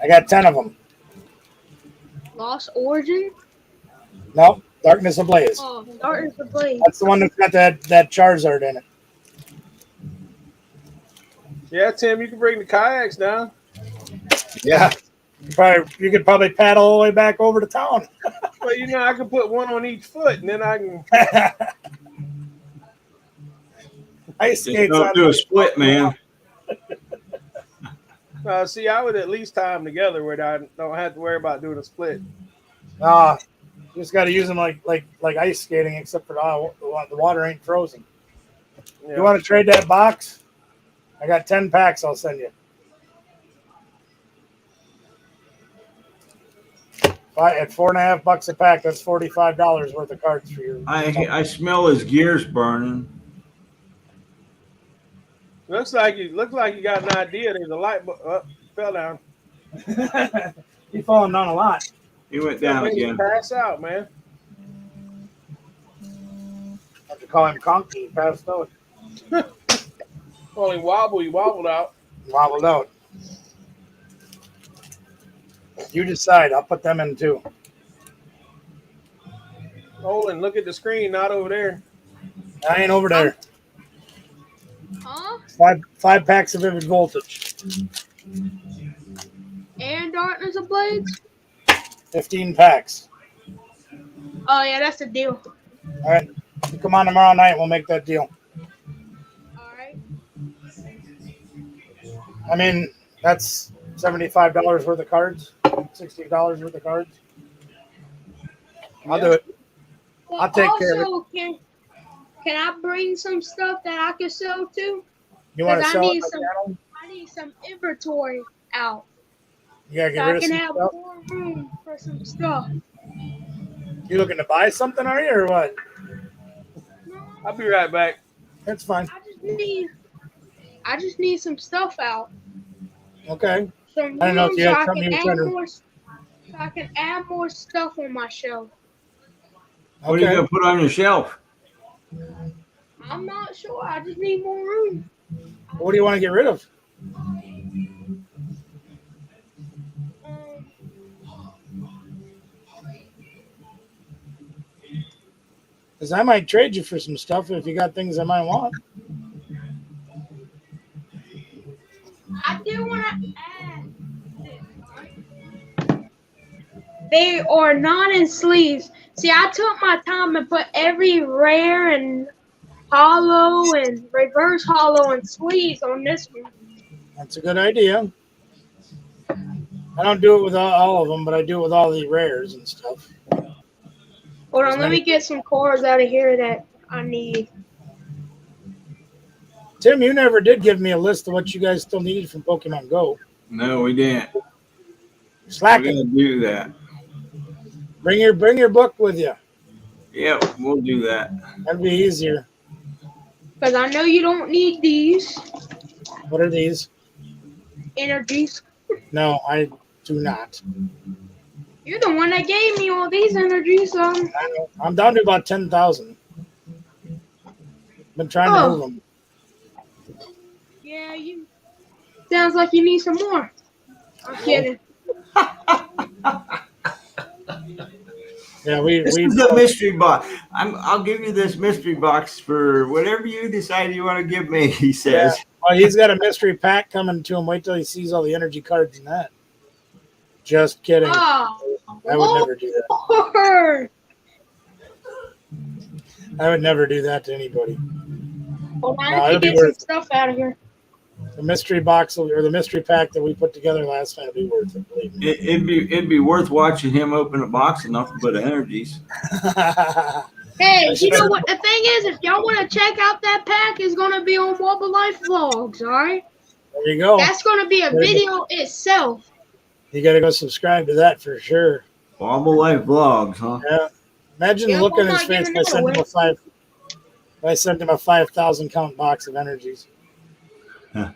I got 10 of them. Lost Origin? Nope. Darkness Ablaze. Oh, Darkness Ablaze. That's the one that's got that Charizard in it. Yeah, Tim, you can bring the kayaks down. Yeah. You could probably paddle all the way back over to town. Well, I can put one on each foot, and then I can. Ice Just skates. don't do a split, man. See, I would at least tie them together where I don't have to worry about doing a split. You just got to use them like ice skating, except for the water ain't frozen. Yeah. You want to trade that box? I got 10 packs. I'll send you. At $4.50 a pack, that's $45 worth of cards for you. I smell his gears burning. Looks like you got an idea. There's a light bulb. Fell down. He's falling down a lot. He went down Made me again. Pass out, man. Have to call him Conky. He passed out. Only he wobbled out. Wobbled out. You decide. I'll put them in too. Olin, look at the screen, not over there. I ain't over there. Huh? Five packs of Vivid Voltage. And Darkness Ablaze? 15 packs. Oh, yeah, that's a deal. All right. You come on tomorrow night. We'll make that deal. All right. I mean, that's $75 worth of cards, $60 worth of cards. I'll do it. But I'll take care of it. also, can I bring some stuff that I can sell too? You want to Because sell it? On the channel? I need some inventory out. You gotta get So rid I of can some have stuff. more room for some stuff. You looking to buy something, are you, or what? No, I'll be right back. That's fine. I just need some stuff out. Okay. Some I don't know if room you so had I something can you were add trying to. more. So I can add more stuff on my shelf. What are you Okay. gonna put on your shelf? I'm not sure. I just need more room. What do you want to get rid of? Um, Because I might trade you for some stuff if you got things I might want. I do want to add this. They are not in sleeves. See, I took my time and put every rare and hollow and reverse hollow and sleeves on this one. That's a good idea. I don't do it with all of them, but I do it with all the rares and stuff. Hold As on, let many- me get some cards out of here that I need. Tim, you never did give me a list of what you guys still needed from Pokemon Go. No, we didn't. We're Slacking. gonna do that. Bring your book with you. Yep, we'll do that. That'd be easier. Because I know you don't need these What are these? energies. No, I do not. You're the one that gave me all these energies. I'm down to about 10,000. Been trying to move them. Yeah, you. Sounds like you need some more. I'm kidding. Yeah, we This is a mystery box. I'll give you this mystery box for whatever you decide you want to give me, he says. Yeah. Well, he's got a mystery pack coming to him. Wait till he sees all the energy cards in that. Just kidding. Oh, I would never do that. Lord. I would never do that to anybody. Well, I No, have it'll to be get some worth it. stuff out of here. The mystery box or the mystery pack that we put together last time would be worth it, believe me. It'd be worth watching him open a box enough to put energies. Hey, I you know should- what the thing is? If y'all want to check out that pack, it's going to be on Mobile Life Vlogs, all right? There you go. That's going to be a video itself. You got to go subscribe to that for sure. Wobble Life Vlogs, huh? Yeah. Imagine Yeah, looking I'm at his not face giving if I it sent him away. a five. If I sent him a 5,000 count box of energies. I'm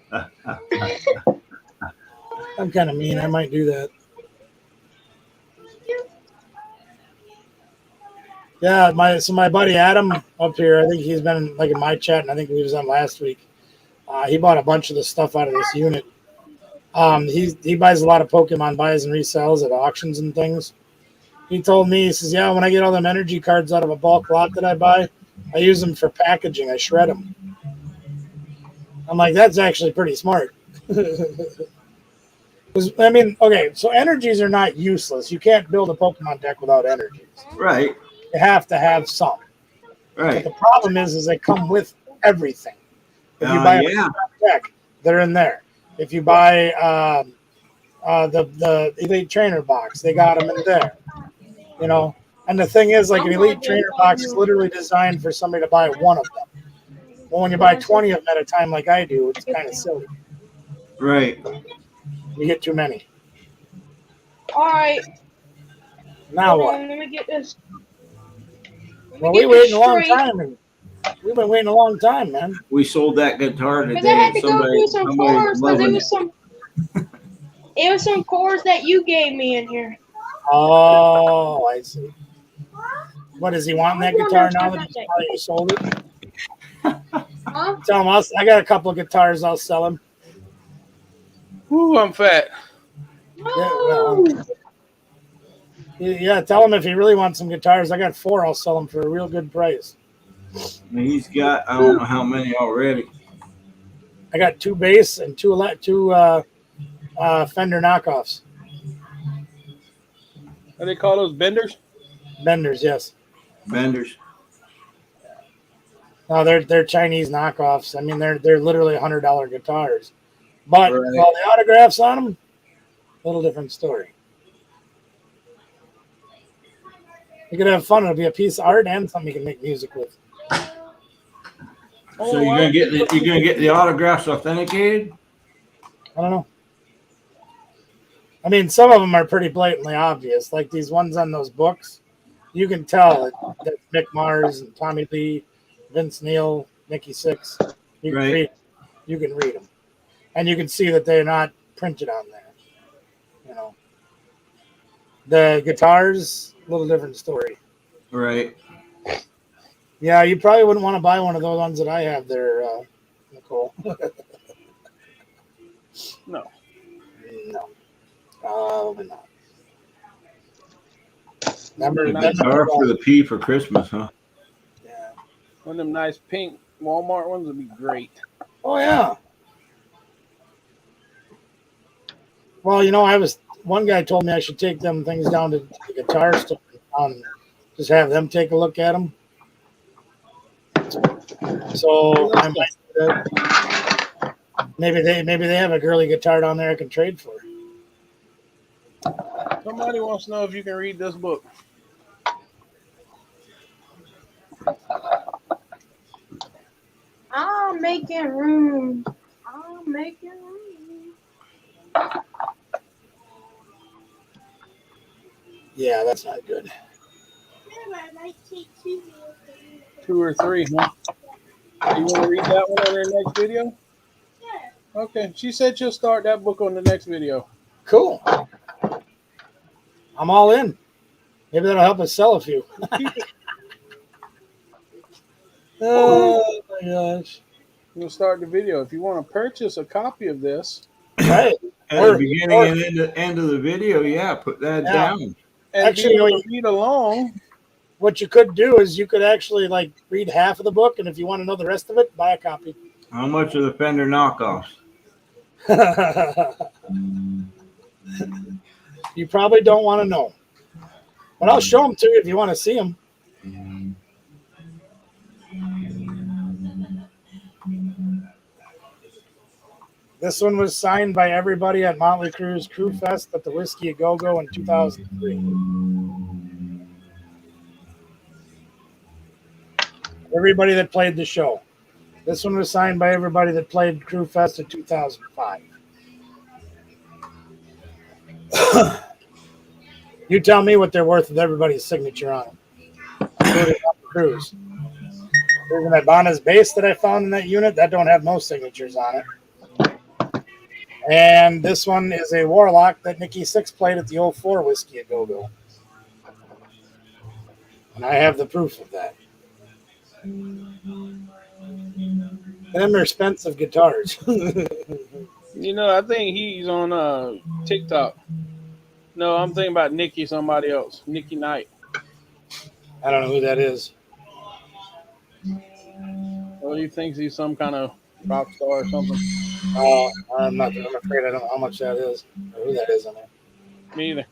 kind of mean. I might do that. Yeah, my buddy Adam up here. I think he's been like in my chat, and I think he was on last week. He bought a bunch of the stuff out of this unit. He buys a lot of Pokemon buys and resells at auctions and things. He told me, he says, yeah, when I get all them energy cards out of a bulk lot that I buy, I use them for packaging. I shred them. I'm like, that's actually pretty smart. I mean, okay, so energies are not useless. You can't build a Pokemon deck without energies. Right, You have to have some. But right. the problem is they come with everything. If you buy a Yeah. deck, they're in there. If you buy the Elite Trainer box, they got them in there. You know, and the thing is, like an Elite Trainer box is literally designed for somebody to buy one of them. Well, when you buy 20 of them at a time, like I do, it's kind of silly. Right. You get too many. All right. Now Hold what? on, let me get this. Well, we waiting a long time. And we've been waiting a long time, man. We sold that guitar Because today. I had And to go through some cores because it was some cores that you gave me in here. Oh, I see. What is he wanting that guitar now that you sold it? Huh? Tell him I got a couple of guitars. I'll sell them. Ooh, I'm fat. No. Yeah, tell him if he really wants some guitars. I got 4. I'll sell them for a real good price. He's got, I don't know how many already. I got 2 bass and 2 Fender knockoffs. What do they call those benders? Benders, yes. Vendors. No, they're Chinese knockoffs. I mean, they're literally $100 guitars. But Right. all the autographs on them, a little different story. You could have fun. It'll be a piece of art and something you can make music with. So you're gonna get the autographs authenticated? I don't know. I mean, some of them are pretty blatantly obvious. Like these ones on those books, you can tell that's Mick Mars and Tommy Lee, Vince Neil, Nikki Sixx. You can Right. read. You can read them, and you can see that they're not printed on there. You know, the guitars, a little different story. Right. Yeah, you probably wouldn't want to buy one of those ones that I have there, Nicole. No. No, probably not. A guitar for the P for Christmas, huh? Yeah. One of them nice pink Walmart ones would be great. Oh yeah. Well, you know, one guy told me I should take them things down to the guitar store and just have them take a look at them. So I might maybe they have a girly guitar down there I can trade for. Somebody wants to know if you can read this book. I'm making room. I'm making room. Yeah, that's not good. 2 or 3, huh? You want to read that one on your next video? Yeah. Okay. She said she'll start that book on the next video. Cool. I'm all in. Maybe that'll help us sell a few. Oh my gosh. We'll start the video. If you want to purchase a copy of this. Right. At the beginning and end of the video, yeah, put that down. And actually, be able to read along. What you could do is you could actually like read half of the book, and if you want to know the rest of it, buy a copy. How much are the Fender knockoffs? You probably don't want to know, but I'll show them to you if you want to see them. This one was signed by everybody at Motley Crue's Crew Fest at the Whiskey A Go Go in 2003. Everybody that played the show. This one was signed by everybody that played Crew Fest in 2005. You tell me what they're worth with everybody's signature on them, including Cruise. There's an Ibanez bass that I found in that unit that don't have no signatures on it. And this one is a Warlock that Nikki Sixx played at the 04 Whiskey A Go Go. And I have the proof of that. Them are expensive guitars. You know, I think he's on TikTok. No, I'm thinking about Nikki, somebody else. Nikki Knight. I don't know who that is. Well, he thinks he's some kind of rock star or something. I'm afraid I don't know how much that is or who that is on there. Me either.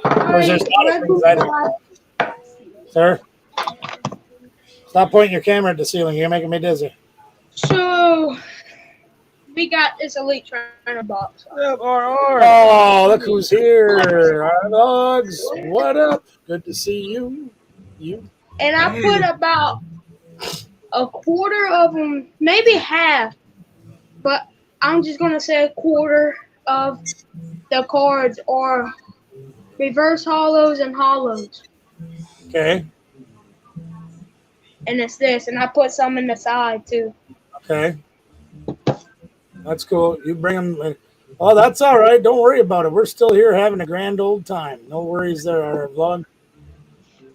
There's a lot of things I don't. Sir? Stop pointing your camera at the ceiling. You're making me dizzy. So we got this Elite Trainer box. Yep, RR. Oh, look who's here. Our dogs. What up? Good to see you. And I put about a quarter of them, maybe half, but I'm just going to say a quarter of the cards are reverse hollows and hollows. Okay. And it's this, and I put some in the side too. Okay. That's cool. You bring them. Oh, that's all right. Don't worry about it. We're still here having a grand old time. No worries there, our vlog.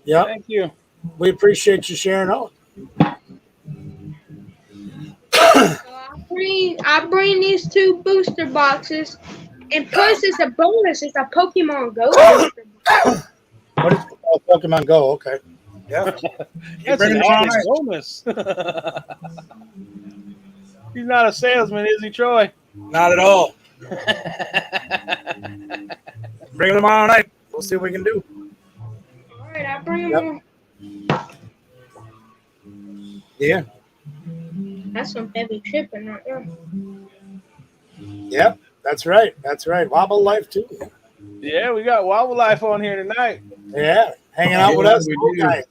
Yep. Thank you. We appreciate you sharing out. I bring these 2 booster boxes, and plus it's a bonus. It's a Pokemon Go booster box. What is Pokemon Go? Okay. Yeah. That's an added bonus. He's not a salesman, is he, Troy? Not at all. Bring them all night. We'll see what we can do. All right, I bring them. Yeah. That's some heavy shipping right there. Yep, that's right. That's right. Wobble Life too. Yeah, we got Wobble Life on here tonight. Yeah, hanging out with Yeah, us, we old do. guys.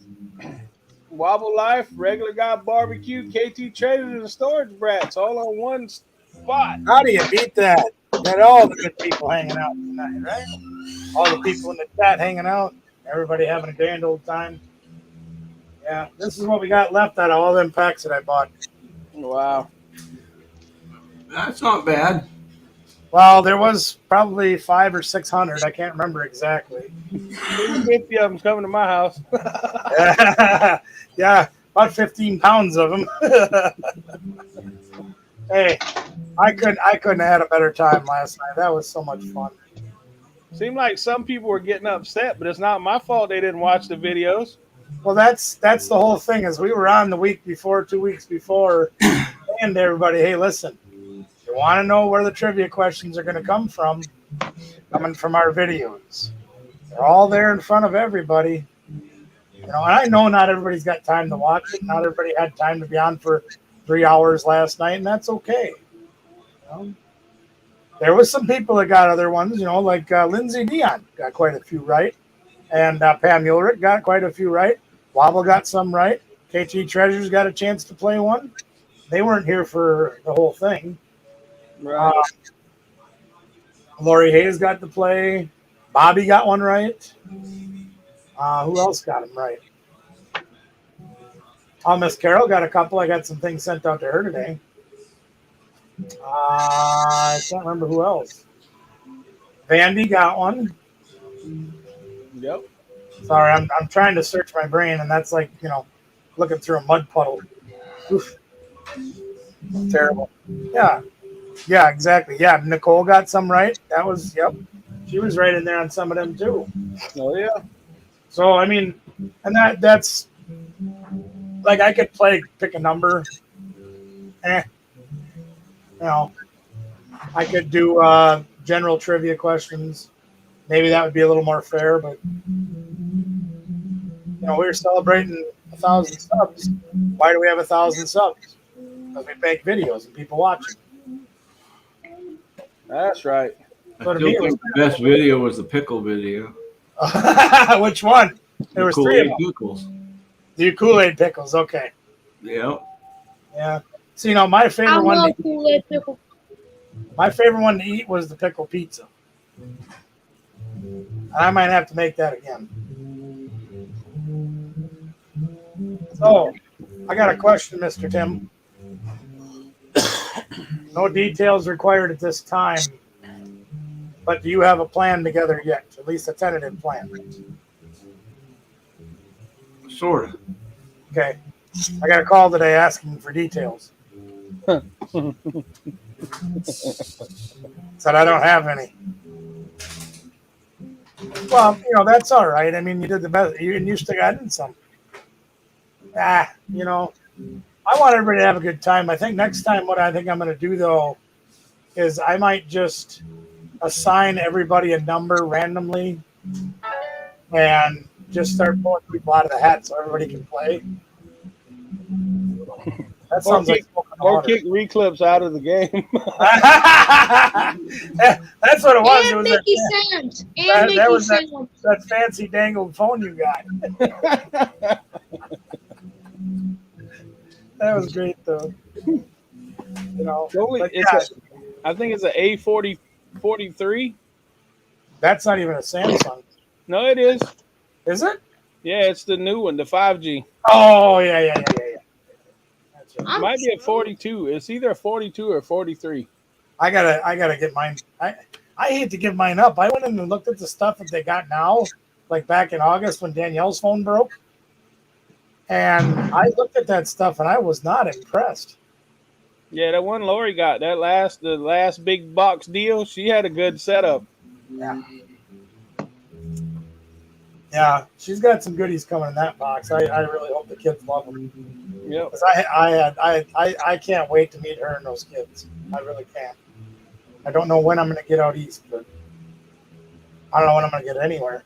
Wobble Life, Regular Guy BBQ, KT Traders, and Storage Bratz all on one spot. How do you beat that? Got all the good people hanging out tonight, right? All the people in the chat hanging out. Everybody having a grand old time. Yeah, this is what we got left out of all them packs that I bought. Wow. That's not bad. Well, there was probably 500 or 600. I can't remember exactly. 50 of them coming to my house. Yeah, about 15 pounds of them. Hey, I couldn't have had a better time last night. That was so much fun. Seemed like some people were getting upset, but it's not my fault they didn't watch the videos. Well, that's the whole thing. Is we were on the week before, 2 weeks before, and everybody, hey, listen, you want to know where the trivia questions are going to come from? Coming from our videos. They're all there in front of everybody. You know, and I know not everybody's got time to watch it. Not everybody had time to be on for 3 hours last night, and that's okay. You know? There was some people that got other ones, you know, like Lindsay Dion got quite a few right, and Pam Ulrich got quite a few right. Wobble got some right. KT Treasures got a chance to play one. They weren't here for the whole thing. Right. Lori Hayes got to play. Bobby got one right. Who else got them right? Miss Carol got a couple. I got some things sent out to her today. I can't remember who else. Vandy got one. Yep. Sorry, I'm trying to search my brain, and that's like, you know, looking through a mud puddle. Oof. Terrible. Yeah, exactly. Yeah, Nicole got some right. That was, yep. She was right in there on some of them too. Oh yeah. So I mean, and that's like I could pick a number. You know, I could do general trivia questions. Maybe that would be a little more fair, but you know, we were celebrating 1,000 subs. Why do we have 1,000 subs? Because we make videos and people watch them. That's right. I still think the best video was the pickle video. Which one? There was 3 of them. Pickles. The Kool-Aid pickles. Okay. Yep. Yeah. So you know, my I favorite love Kool-Aid pickle. my favorite one to eat was the pickle pizza. I might have to make that again. So, I got a question, Mr. Tim. No details required at this time, but do you have a plan together yet? At least a tentative plan. Sort of. Okay. I got a call today asking for details. Said I don't have any. Well, you know, that's all right. I mean, you did the best. You still got in some. You know, I want everybody to have a good time. I think next time what I think I'm going to do, though, is I might just assign everybody a number randomly and just start pulling people out of the hat so everybody can play. That sounds like or kick Reclips out of the game. That's what it was. And It was Mickey Sam's. And that Mickey was Sam's. that fancy dangled phone you got. That was great, though. You know, but yeah, I think it's an A43. that's not even a Samsung. No, it is. Is it? Yeah, it's the new one, the 5G. Oh, yeah. That's right. It might be a 42. It's either a 42 or 43. I gotta get mine. I hate to give mine up. I went in and looked at the stuff that they got now, like back in August when Danielle's phone broke. And I looked at that stuff and I was not impressed. Yeah, that one Lori got, the last big box deal, she had a good setup. Yeah, she's got some goodies coming in that box. I really hope the kids love them. Yep. 'Cause I can't wait to meet her and those kids. I really can't. I don't know when I'm going to get out east, but I don't know when I'm going to get anywhere.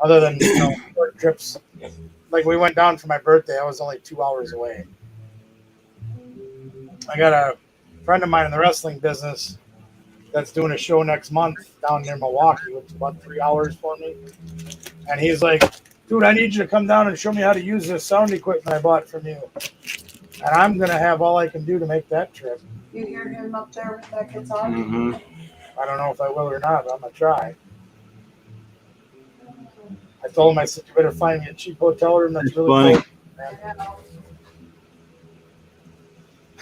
Other than, you know, short trips. Like we went down for my birthday. I was only 2 hours away. I got a friend of mine in the wrestling business that's doing a show next month down near Milwaukee, which is about 3 hours for me. And he's like, dude, I need you to come down and show me how to use this sound equipment I bought from you. And I'm going to have all I can do to make that trip. You hear him up there with that guitar? Mm-hmm. I don't know if I will or not, but I'm going to try. I told him, I said, you better find me a cheap hotel room that's really Funny. cool.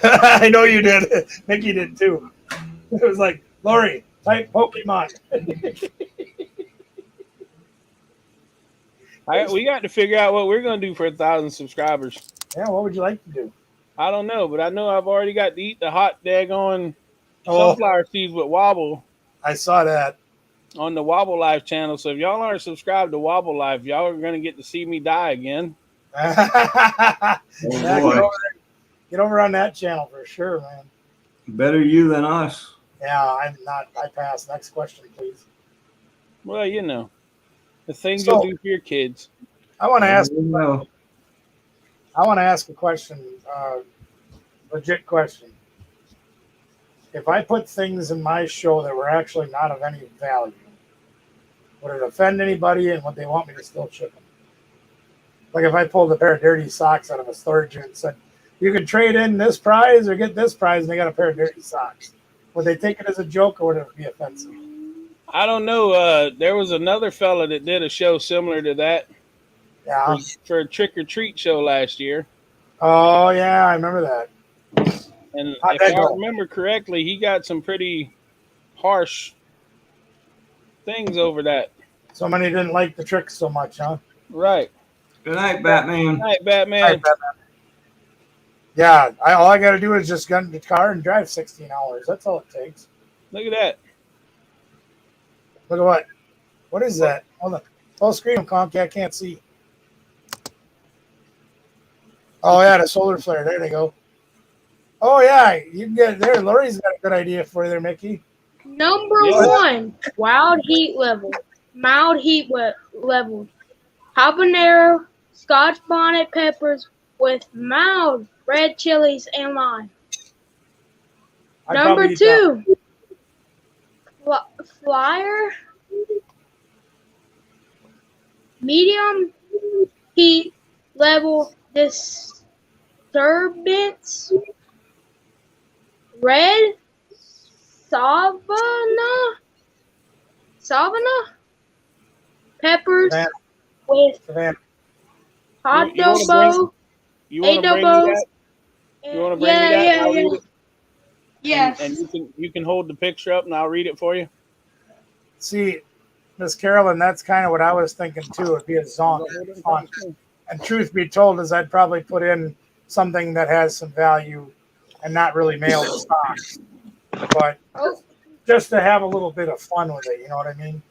I know you did. Mickey did too. It was like, Lori, type Pokemon. We got to figure out what we're going to do for 1,000 subscribers. Yeah, what would you like to do? I don't know, but I know I've already got to eat the hot daggone Oh. sunflower seeds with Wobble I saw that. on the Wobble Life channel. So if y'all aren't subscribed to Wobble Life, y'all are going to get to see me die again. Yeah, boy. get over on that channel for sure, man. Better you than us. Yeah, I'm not. I pass. Next question, please. Well, you know, the things So- you'll do for your kids. I want to ask. Well, I want to ask a question. Legit question. If I put things in my show that were actually not of any value, would it offend anybody, and would they want me to still ship them? Like if I pulled a pair of dirty socks out of a storage unit and said, you can trade in this prize or get this prize, and they got a pair of dirty socks. Would they take it as a joke, or would it be offensive? I don't know. There was another fella that did a show similar to that Yeah. for a trick or treat show last year. Oh, yeah, I remember that. And How'd if that I go? remember correctly, he got some pretty harsh things over that. Somebody didn't like the trick so much, huh? Right. good night, Batman. All right, Batman. Right, Batman. Yeah, all I got to do is just get in the car and drive 16 hours. That's all it takes. Look at that. Look at what? What is that? Hold on. Full screen, Conky. I can't see. Oh, yeah, the solar flare. There they go. Oh, yeah, you can get it there. Lori's got a good idea for you there, Mickey. Number Yeah. 1, wild heat level, mild heat level, habanero, Scotch bonnet peppers with mild red chilies and lime. I'd Number probably eat that. 2, flyer, medium heat level disturbance, red savannah peppers Savannah. with Savannah. hot You wanna adobo. You want to bring me Adobos. that? You want to bring me that? Yeah, I'll read yeah. it. Yes. And you can hold the picture up and I'll read it for you. See, Miss Carolyn, that's kind of what I was thinking, too. It'd be a zonk. Fun. And truth be told is I'd probably put in something that has some value and not really mail the stocks. But just to have a little bit of fun with it, you know what I mean?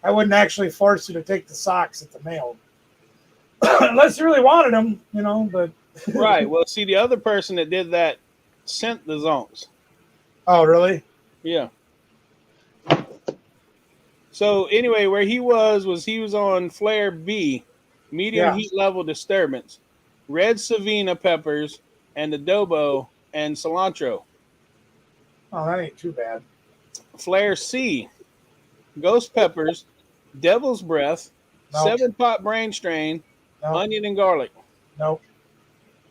I wouldn't actually force you to take the socks at the mail. Unless you really wanted them, you know, but... Right. Well, see, the other person that did that sent the zonks. Oh, really? Yeah. So anyway, where he was on flare B, medium Yeah. heat level disturbance, red Savina peppers, and adobo and cilantro. Oh, that ain't too bad. Flare C, ghost peppers, devil's breath, No. 7-pot brain strain, No, onion and garlic. no.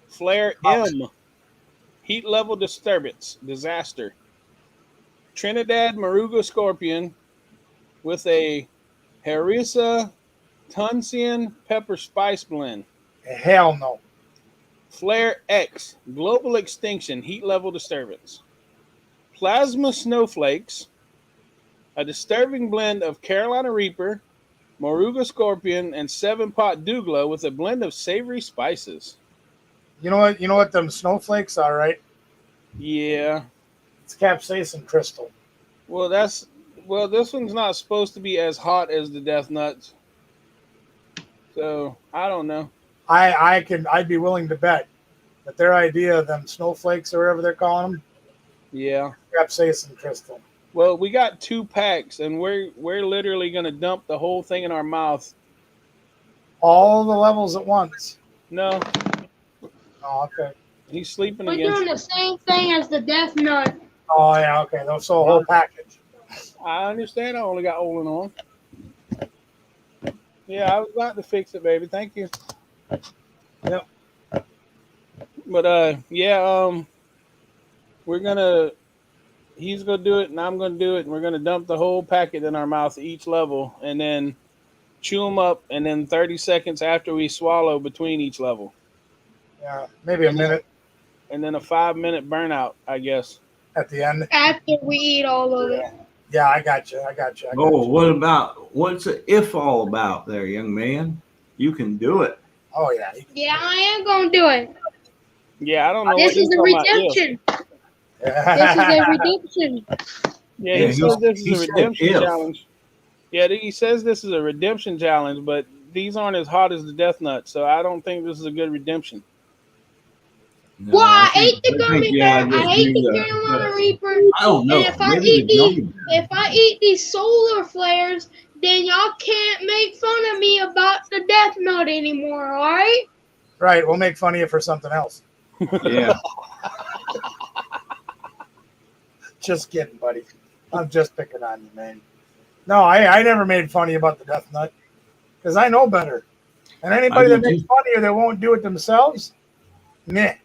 Flare Oh. M, heat level disturbance, disaster. Trinidad Maruga scorpion with a harissa tunsian pepper spice blend. Hell no. Flare X, global extinction, heat level disturbance. Plasma snowflakes, a disturbing blend of Carolina Reaper, Moruga scorpion, and 7-pot dougla with a blend of savory spices. You know what? You know what them snowflakes are, right? Yeah. It's capsaicin crystal. Well, this one's not supposed to be as hot as the Death Nuts. So I don't know. I'd be willing to bet that their idea of them snowflakes or whatever they're calling them, Yeah. capsaicin crystal. Well, we got 2 packs, and we're literally gonna dump the whole thing in our mouth. All the levels at once. No, Oh, okay. He's sleeping We're again. doing the same thing as the Death Nut. Oh yeah, okay. So a whole package. I understand. I only got Olin on. Yeah, I was glad to fix it, baby. Thank you. Yep. But we're gonna. He's gonna do it, and I'm gonna do it, and we're gonna dump the whole packet in our mouth each level, and then chew them up, and then 30 seconds after we swallow between each level, Yeah, maybe a minute and then a 5-minute burnout, I guess. at the end. After we eat all of it. Yeah, I got you. Oh, what's the if all about there, young man? You can do it. Oh yeah. Yeah, I am gonna do it. Yeah, I don't know. This what is he's a talking about, if. redemption. This is a redemption. Yeah, Yeah, he says this he is a said redemption if. challenge. Yeah, he says this is a redemption challenge, but these aren't as hot as the Death Nut, so I don't think this is a good redemption. No, Well, I think- ate the I think, gummy yeah, bear. I just ate be, the Carolina Reaper. I don't know. And if I Maybe eat the these, gummy if I eat these solar flares, then y'all can't make fun of me about the Death Nut anymore. All right? Right, we'll make fun of you for something else. Yeah. Just kidding, buddy. I'm just picking on you, man. No, I never made fun of you about the Death Nut because I know better. And anybody I that do makes too. fun of you that won't do it themselves, meh.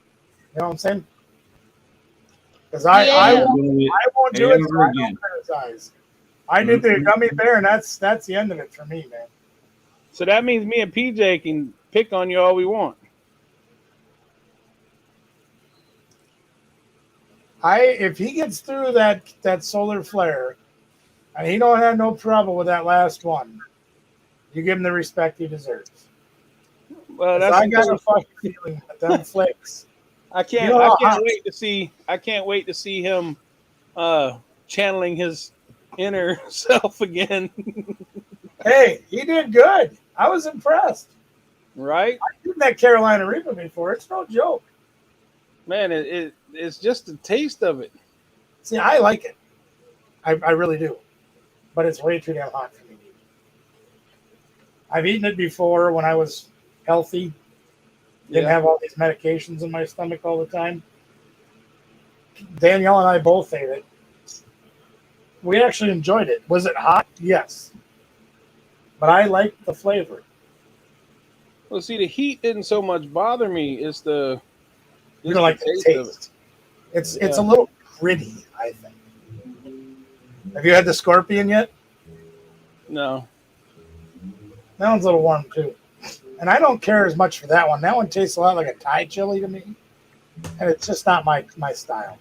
You know what I'm saying? Because I Yeah. won't do it. So Ever I again. don't criticize. I did the gummy bear, and that's the end of it for me, man. So that means me and PJ can pick on you all we want. If he gets through that solar flare, and he don't have no trouble with that last one, you give him the respect he deserves. Well, 'Cause that's I got a fucking feeling that them flakes. I can't. You know I how can't hot- wait to see. I can't wait to see him channeling his inner self again. Hey, he did good. I was impressed. Right, I've eaten that Carolina Reaper before. It's no joke. man. It's just the taste of it. See, I like it. I really do. But it's way too damn hot for me to eat. I've eaten it before when I was healthy. Didn't Yeah. have all these medications in my stomach all the time. Danielle and I both ate it. We actually enjoyed it. Was it hot? Yes. But I liked the flavor. Well, see, the heat didn't so much bother me. It's the You don't like the of it. taste. It's a little gritty, I think. Have you had the scorpion yet? No, That one's a little warm too. And I don't care as much for that one. That one tastes a lot like a Thai chili to me. And it's just not my style.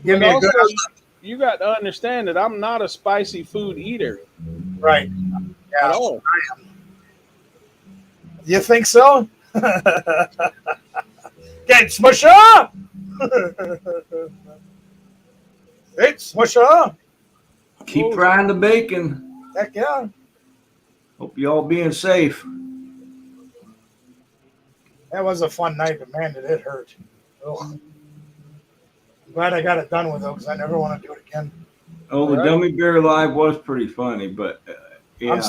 Give me But a also, good you got to understand that I'm not a spicy food eater right. at Yeah. all. You think so? Get smush up! Hey, smush up! Keep frying the bacon. Heck yeah. Hope you all being safe. That was a fun night, but man, did it hurt. Ugh. I'm glad I got it done with though, because I never want to do it again. Oh, the Right. Dummy Bear Live was pretty funny, but yeah.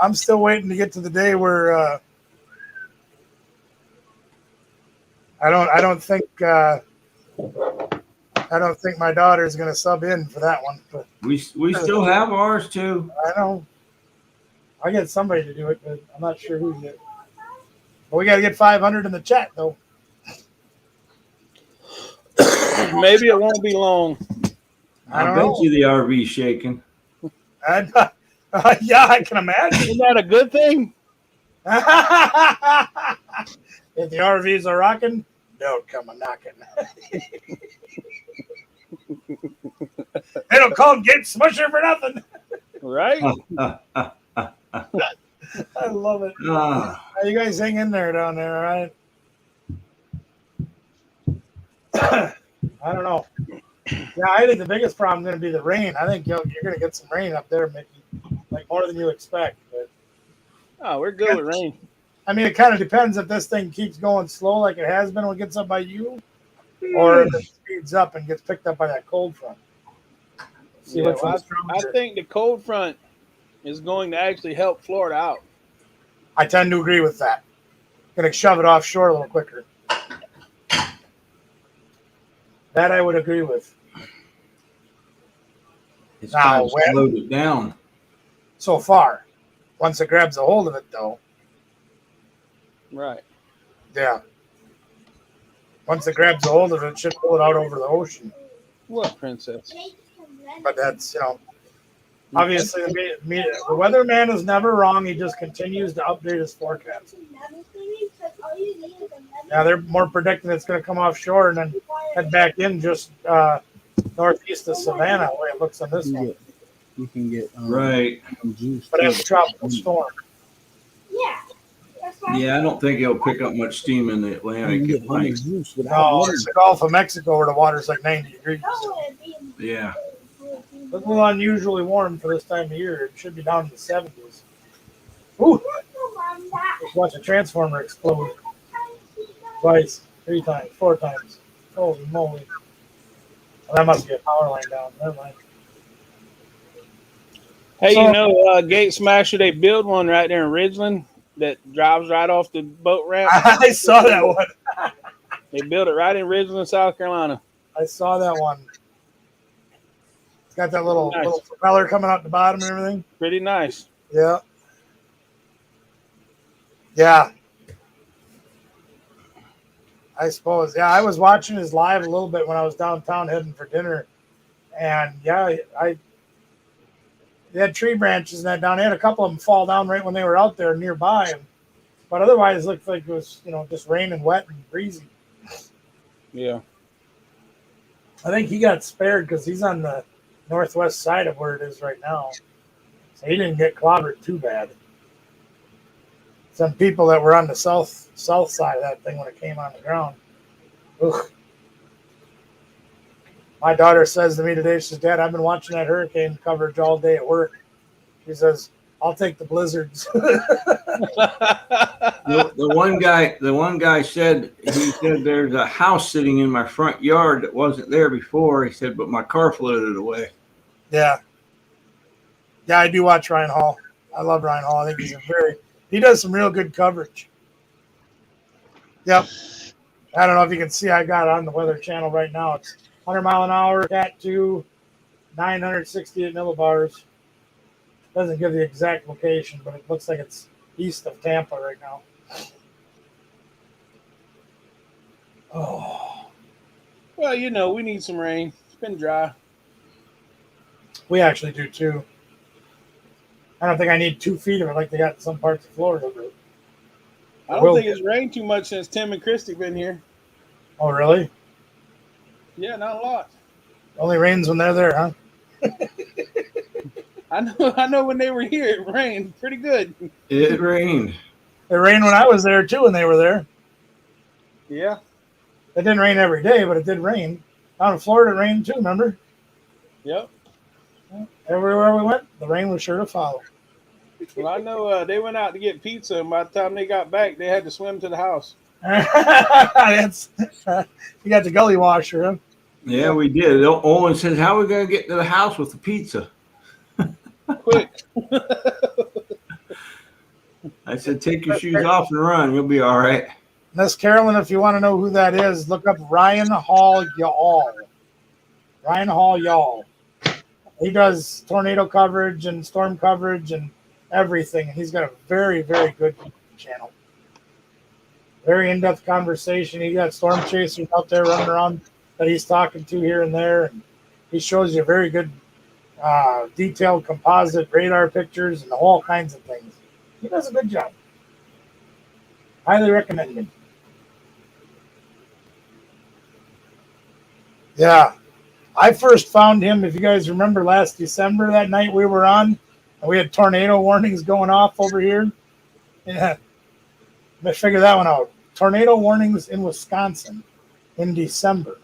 I'm still waiting to get to the day where I don't think my daughter is going to sub in for that one. But we still have ours too. I know I get somebody to do it, but I'm not sure who yet. But we got to get 500 in the chat though. Maybe it won't be long. I I don't bet know. you the RV's shaking. And, yeah, I can imagine. Isn't that a good thing? If the RVs are rocking, don't come a knocking. They don't call Gate Smusher for nothing. Right? I love it. Ah, You guys hang in there down there, all right? I don't know. Yeah, I think the biggest problem is going to be the rain. I think you're going to get some rain up there, Mickey, like more than you expect. But Oh, we're good with rain. I mean, it kind of depends if this thing keeps going slow like it has been when it gets up by you, or if it speeds up and gets picked up by that cold front. See Yeah, which well, one's I stronger. think the cold front is going to actually help Florida out. I tend to agree with that. Going to shove it offshore a little quicker. That I would agree with. It's Now, kind of when- slowed it down. So far. Once it grabs a hold of it, though, Right. yeah. Once it grabs a hold of it, it should pull it out over the ocean. What princess? But that's, obviously the weatherman is never wrong. He just continues to update his forecast. Yeah, they're more predicting it's going to come offshore and then head back in just northeast of Savannah, the way it looks on this one. You can get Right. juice. But it's a tropical storm. Yeah, I don't think it'll pick up much steam in the You Atlantic. can It get lemon might. juice without No, lemon. it's the Gulf of Mexico where the water's like 90 degrees. Yeah. It's a little unusually warm for this time of year. It should be down in the 70s. Ooh! Just watch a transformer explode. Twice, 3 times, 4 times. Holy moly. Well, that must be a power line down. Never mind. Hey, So- Gate Smasher, they build one right there in Ridgeland that drives right off the boat ramp. I saw that one. They built it right in Ridgeland, South Carolina. I saw that one. It's got that little Nice. little propeller coming out the bottom and everything. Pretty nice. Yeah. Yeah. I suppose. Yeah, I was watching his live a little bit when I was downtown heading for dinner. And yeah, they had tree branches and that down. They had a couple of them fall down right when they were out there nearby. But otherwise, it looked like it was, just raining wet and breezy. Yeah. I think he got spared because he's on the northwest side of where it is right now. So he didn't get clobbered too bad. Some people that were on the south side of that thing when it came on the ground. Ugh. My daughter says to me today, she says, Dad, I've been watching that hurricane coverage all day at work. She says, I'll take the blizzards. The one guy said there's a house sitting in my front yard that wasn't there before. He said, but my car floated away. Yeah. Yeah, I do watch Ryan Hall. I love Ryan Hall. I think he does some real good coverage. Yep. I don't know if you can see, I got it on the Weather Channel right now. It's 100 mile an hour, Cat 2, 968 millibars. Doesn't give the exact location, but it looks like it's east of Tampa right now. Oh. Well, we need some rain. It's been dry. We actually do too. I don't think I need 2 feet of it like they got in some parts of Florida. But I don't think it's rained too much since Tim and Christy been here. Oh, really? Yeah, not a lot. Only rains when they're there, huh? I know when they were here, it rained pretty good. It rained. It rained when I was there too when they were there. Yeah. It didn't rain every day, but it did rain. Down in Florida, it rained too, remember? Yep. Everywhere we went, the rain was sure to follow. Well, I know they went out to get pizza, and by the time they got back, they had to swim to the house. That's, you got the gully washer, huh? Yeah, we did. Owen says, how are we going to get to the house with the pizza? Quick. I said, take your shoes off and run. You'll be all right. Miss Carolyn, if you want to know who that is, look up Ryan Hall Y'all. Ryan Hall Y'all. He does tornado coverage and storm coverage and everything. And he's got a very, very good channel. Very in-depth conversation. He got storm chasers out there running around that he's talking to here and there. And he shows you very good detailed composite radar pictures and all kinds of things. He does a good job. Highly recommended. Yeah. I first found him, if you guys remember last December, that night we were on, and we had tornado warnings going off over here. Yeah. Let me figure that one out. Tornado warnings in Wisconsin in December.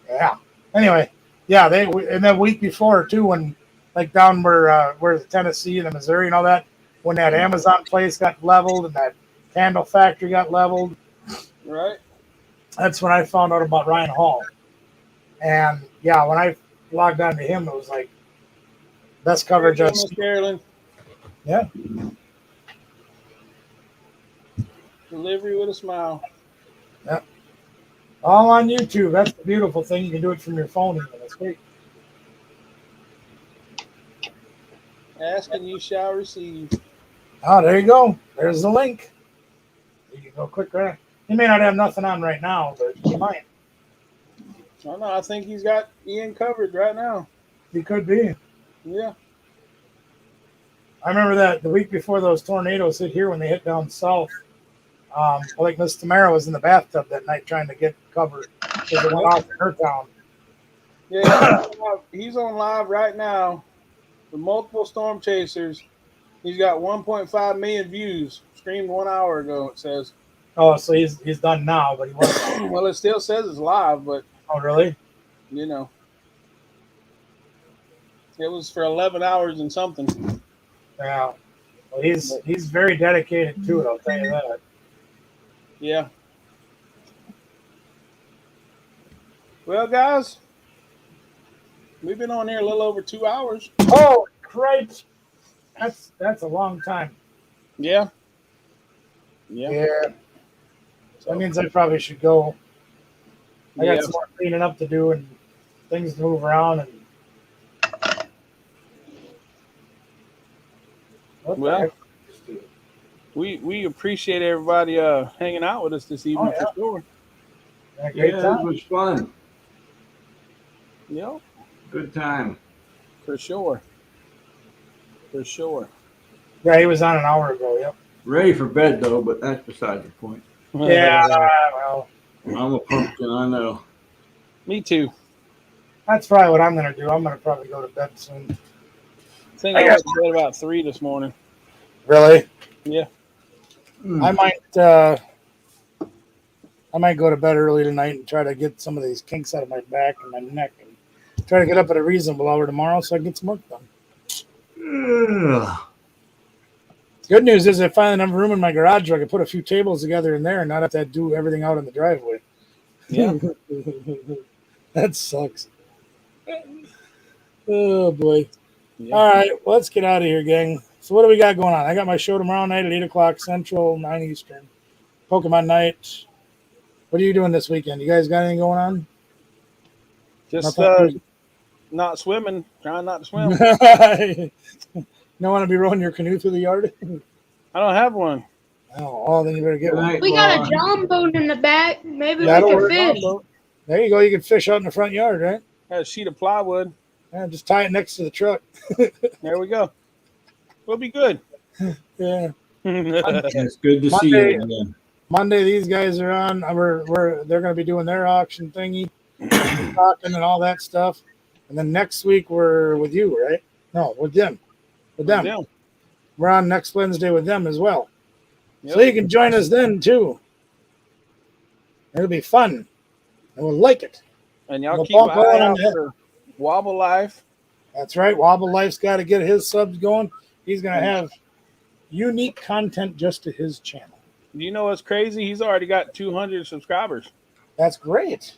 Yeah. Anyway, yeah, and that week before too, when like down where the Tennessee and the Missouri and all that, when that Amazon place got leveled and that candle factory got leveled. Right. That's when I found out about Ryan Hall. And yeah, when I logged on to him, it was like best coverage I've seen. Carolyn. Yeah. Delivery with a smile. Yeah. All on YouTube. That's the beautiful thing. You can do it from your phone. Even. That's great. Ask and you shall receive. Oh, there you go. There's the link. You can go click right. He may not have nothing on right now, but he might. I don't know. I think he's got Ian covered right now. He could be. Yeah. I remember that the week before those tornadoes hit here when they hit down south. Like Miss Tamara was in the bathtub that night trying to get covered because it went off in her town. Yeah, he's on live right now with multiple storm chasers. He's got 1.5 million views. Streamed 1 hour ago, it says. Oh, so he's done now, but he wasn't. Well, it still says it's live, but Oh, really? you know, it was for 11 hours and something. Yeah. Well, he's very dedicated to it. I'll tell you that. Yeah. Well, guys, we've been on here a little over 2 hours. Oh, great! That's a long time. Yeah. Yeah. Yeah. That means I probably should go. I got some more cleaning up to do and things to move around and. Well, we appreciate everybody hanging out with us this evening for sure. Great Yeah, time. it was fun. Yep, Good time. for sure. For sure. Yeah, he was on an hour ago. Yep. Ready for bed though, but that's beside the point. Yeah. Well, I'm a pumpkin, I know. Me too. that's probably what I'm gonna do. I'm gonna probably go to bed soon. I think I went to bed about 3 this morning. Really? Yeah. I might go to bed early tonight and try to get some of these kinks out of my back and my neck and try to get up at a reasonable hour tomorrow so I can get some work done. Ugh. Good news is I finally have room in my garage where I can put a few tables together in there and not have to do everything out in the driveway. Yeah. That sucks. Oh boy. Yeah. All right, let's get out of here, gang. So what do we got going on? I got my show tomorrow night at 8 o'clock Central, 9 Eastern. Pokemon night. What are you doing this weekend? You guys got anything going on? Just Nothing? not swimming. Trying not to swim. You don't want to be rowing your canoe through the yard? I don't have one. Oh, then you better get Good one. night, We got Laura. a John boat in the back. Maybe That'll we work. can fish. There you go. You can fish out in the front yard, right? Got a sheet of plywood. Yeah, just tie it next to the truck. There we go. We'll be good. Yeah. It's good to see Monday. you again. Monday, these guys are on. They're going to be doing their auction thingy, talking and all that stuff. And then next week we're with you, right? No, with them. With them. Yeah. We're on next Wednesday with them as well. Yep. So you can join us then too. It'll be fun. And we'll like it. And y'all We'll keep an bump on eye out that. for Wobble Life. That's right. Wobble Life's got to get his subs going. He's going to have unique content just to his channel. Do you know what's crazy? He's already got 200 subscribers. That's great.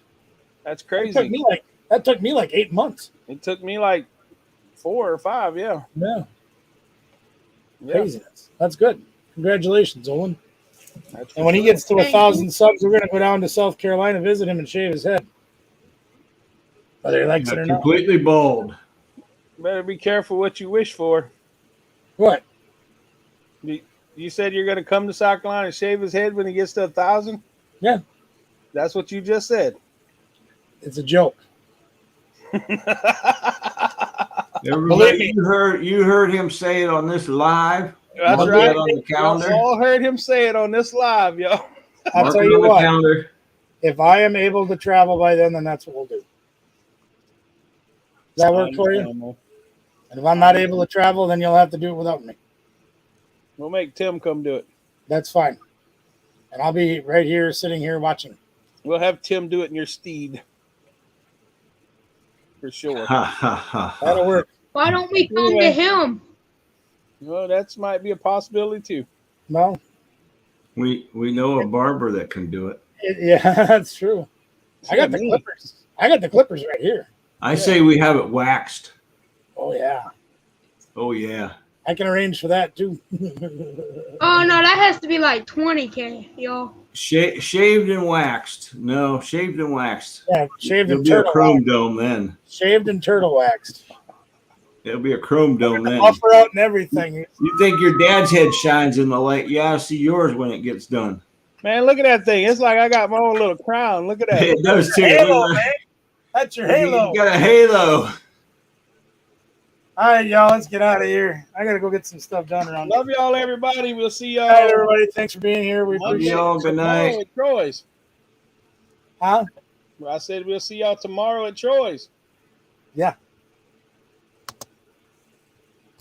That's That crazy. took me like 8 months. It took me like 4 or 5. Yeah. Yeah. Yeah. Craziness. That's good. Congratulations, Olin. That's And when he gets to 1,000 subs, we're going to go down to South Carolina, visit him, and shave his head. Whether he likes it or not. Completely bald. Better be careful what you wish for. What? You said you're going to come to South Carolina and shave his head when he gets to 1,000? Yeah. That's what you just said. It's a joke. Everybody, you heard him say it on this live. That's Mark right. it on the calendar. Y'all all heard him say it on this live, y'all. I'll Mark tell it you on the what. calendar. If I am able to travel by then that's what we'll do. Does that work for you? And if I'm not able to travel, then you'll have to do it without me. We'll make Tim come do it. That's fine. And I'll be right here, sitting here watching. We'll have Tim do it in your steed. For sure. Ha ha ha. That'll work. Why don't we come to him? Well, that might be a possibility too. No? We know a barber that can do it. Yeah, that's true. I got the clippers. I got the clippers right here. I say we have it waxed. Oh, yeah. Oh yeah. I can arrange for that too. Oh no, that has to be like 20K, y'all. Shaved and waxed. No, shaved and waxed. Yeah, shaved It'll and be a turtle chrome waxed. dome then. Shaved and turtle waxed. It'll be a chrome dome then. Buffer out and everything. You think your dad's head shines in the light? You ought to see yours when it gets done. Man, look at that thing. It's like I got my own little crown. Look at that. It does too. Halo, man. That's your halo. You got a halo. All right, y'all, let's get out of here. I gotta go get some stuff done around. Love y'all, everybody. We'll see y'all. All right, everybody. Thanks for being here. We Love appreciate y'all. it. Good night. Tomorrow at Troy's. Huh? I said we'll see y'all tomorrow at Troy's. Yeah.